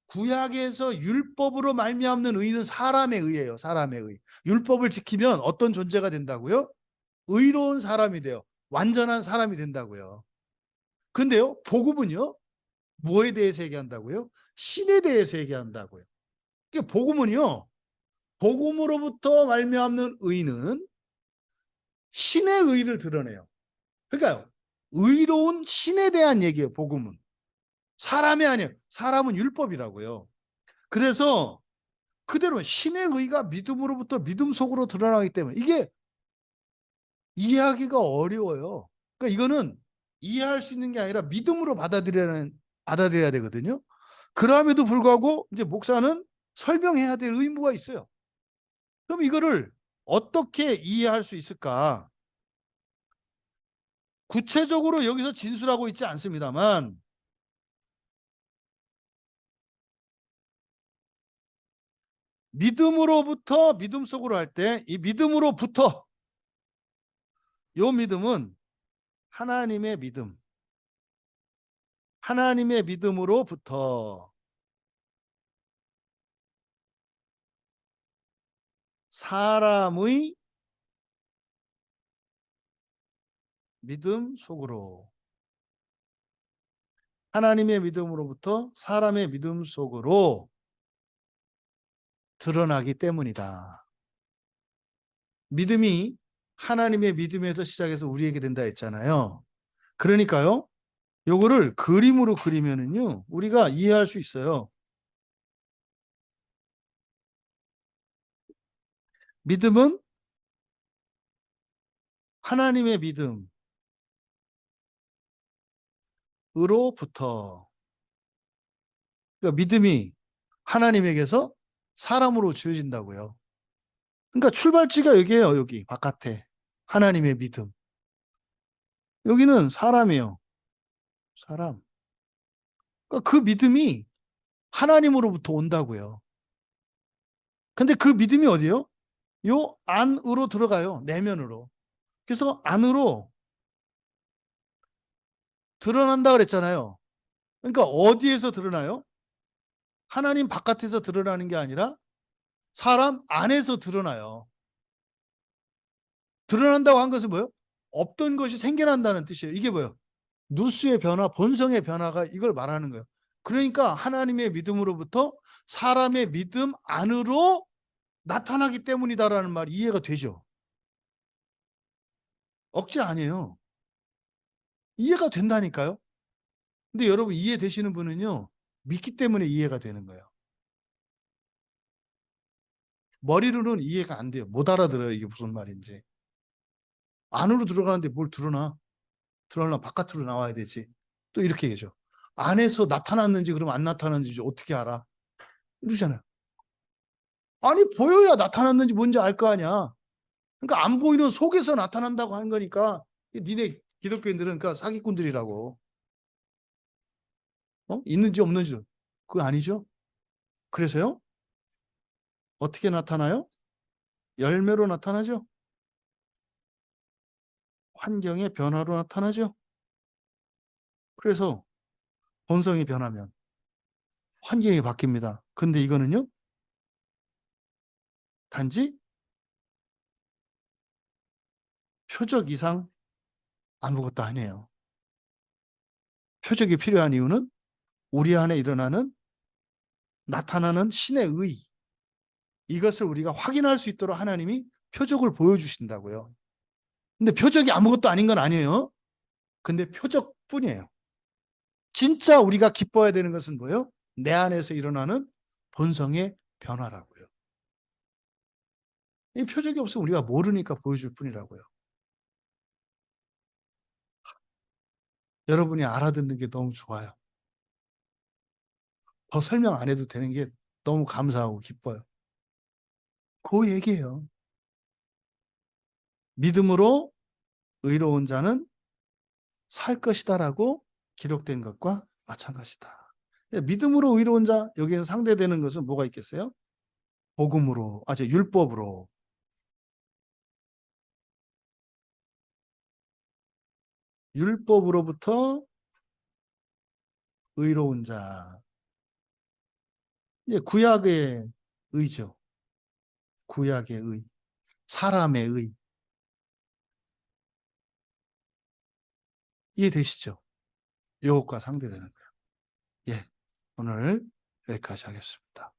구약에서 율법으로 말미암는 의는 사람의 의예요. 사람의 의. 율법을 지키면 어떤 존재가 된다고요? 의로운 사람이 돼요. 완전한 사람이 된다고요. 근데요, 복음은요, 무엇에 대해서 얘기한다고요? 신에 대해서 얘기한다고요. 그러니까 복음은요, 복음으로부터 말미암는 의는 신의 의를 드러내요. 그러니까요, 의로운 신에 대한 얘기예요. 복음은 사람이 아니에요. 사람은 율법이라고요. 그래서 그대로 신의 의가 믿음으로부터 믿음 속으로 드러나기 때문에 이게 이해하기가 어려워요. 그러니까 이거는 이해할 수 있는 게 아니라 믿음으로 받아들여야 되거든요. 그럼에도 불구하고 이제 목사는 설명해야 될 의무가 있어요. 그럼 이거를 어떻게 이해할 수 있을까? 구체적으로 여기서 진술하고 있지 않습니다만 믿음으로부터 믿음 속으로 할 때 이 믿음으로부터 요 믿음은 하나님의 믿음, 하나님의 믿음으로부터 사람의 믿음 속으로, 하나님의 믿음으로부터 사람의 믿음 속으로 드러나기 때문이다. 믿음이 하나님의 믿음에서 시작해서 우리에게 된다 했잖아요. 그러니까요, 요거를 그림으로 그리면은요, 우리가 이해할 수 있어요. 믿음은 하나님의 믿음으로부터 그러니까 믿음이 하나님에게서 사람으로 주어진다고요. 그러니까 출발지가 여기에요. 여기 바깥에 하나님의 믿음. 여기는 사람이에요. 사람. 그러니까 그 믿음이 하나님으로부터 온다고요. 근데 그 믿음이 어디요? 요 안으로 들어가요. 내면으로. 그래서 안으로 드러난다 그랬잖아요. 그러니까 어디에서 드러나요? 하나님 바깥에서 드러나는 게 아니라 사람 안에서 드러나요. 드러난다고 한 것은 뭐예요? 없던 것이 생겨난다는 뜻이에요. 이게 뭐예요? 누수의 변화, 본성의 변화가 이걸 말하는 거예요. 그러니까 하나님의 믿음으로부터 사람의 믿음 안으로 나타나기 때문이다라는 말이 이해가 되죠. 억지 아니에요. 이해가 된다니까요. 근데 여러분 이해되시는 분은요, 믿기 때문에 이해가 되는 거예요. 머리로는 이해가 안 돼요. 못 알아들어요. 이게 무슨 말인지. 안으로 들어가는데 뭘 드러나? 드러나면 바깥으로 나와야 되지. 또 이렇게 얘기죠. 안에서 나타났는지 그럼 안 나타났는지 어떻게 알아? 이러잖아요. 아니 보여야 나타났는지 뭔지 알 거 아니야. 그러니까 안 보이는 속에서 나타난다고 한 거니까 니네 기독교인들은 그러니까 사기꾼들이라고. 있는지 없는지 그거 아니죠? 그래서요? 어떻게 나타나요? 열매로 나타나죠? 환경의 변화로 나타나죠? 그래서 본성이 변하면 환경이 바뀝니다. 근데 이거는요, 단지 표적 이상 아무것도 아니에요. 표적이 필요한 이유는 우리 안에 일어나는 나타나는 신의 의, 이것을 우리가 확인할 수 있도록 하나님이 표적을 보여주신다고요. 근데 표적이 아무것도 아닌 건 아니에요. 근데 표적뿐이에요. 진짜 우리가 기뻐해야 되는 것은 뭐예요? 내 안에서 일어나는 본성의 변화라고요. 이 표적이 없으면 우리가 모르니까 보여줄 뿐이라고요. 여러분이 알아듣는 게 너무 좋아요. 더 설명 안 해도 되는 게 너무 감사하고 기뻐요. 그 얘기예요. 믿음으로 의로운 자는 살 것이다라고 기록된 것과 마찬가지다. 믿음으로 의로운 자, 여기에서 상대되는 것은 뭐가 있겠어요? 복음으로, 율법으로. 율법으로부터 의로운 자. 이제 구약의 의죠. 구약의 의. 사람의 의. 이해되시죠? 이것과 상대되는 거예요. 예. 오늘 여기까지 하겠습니다.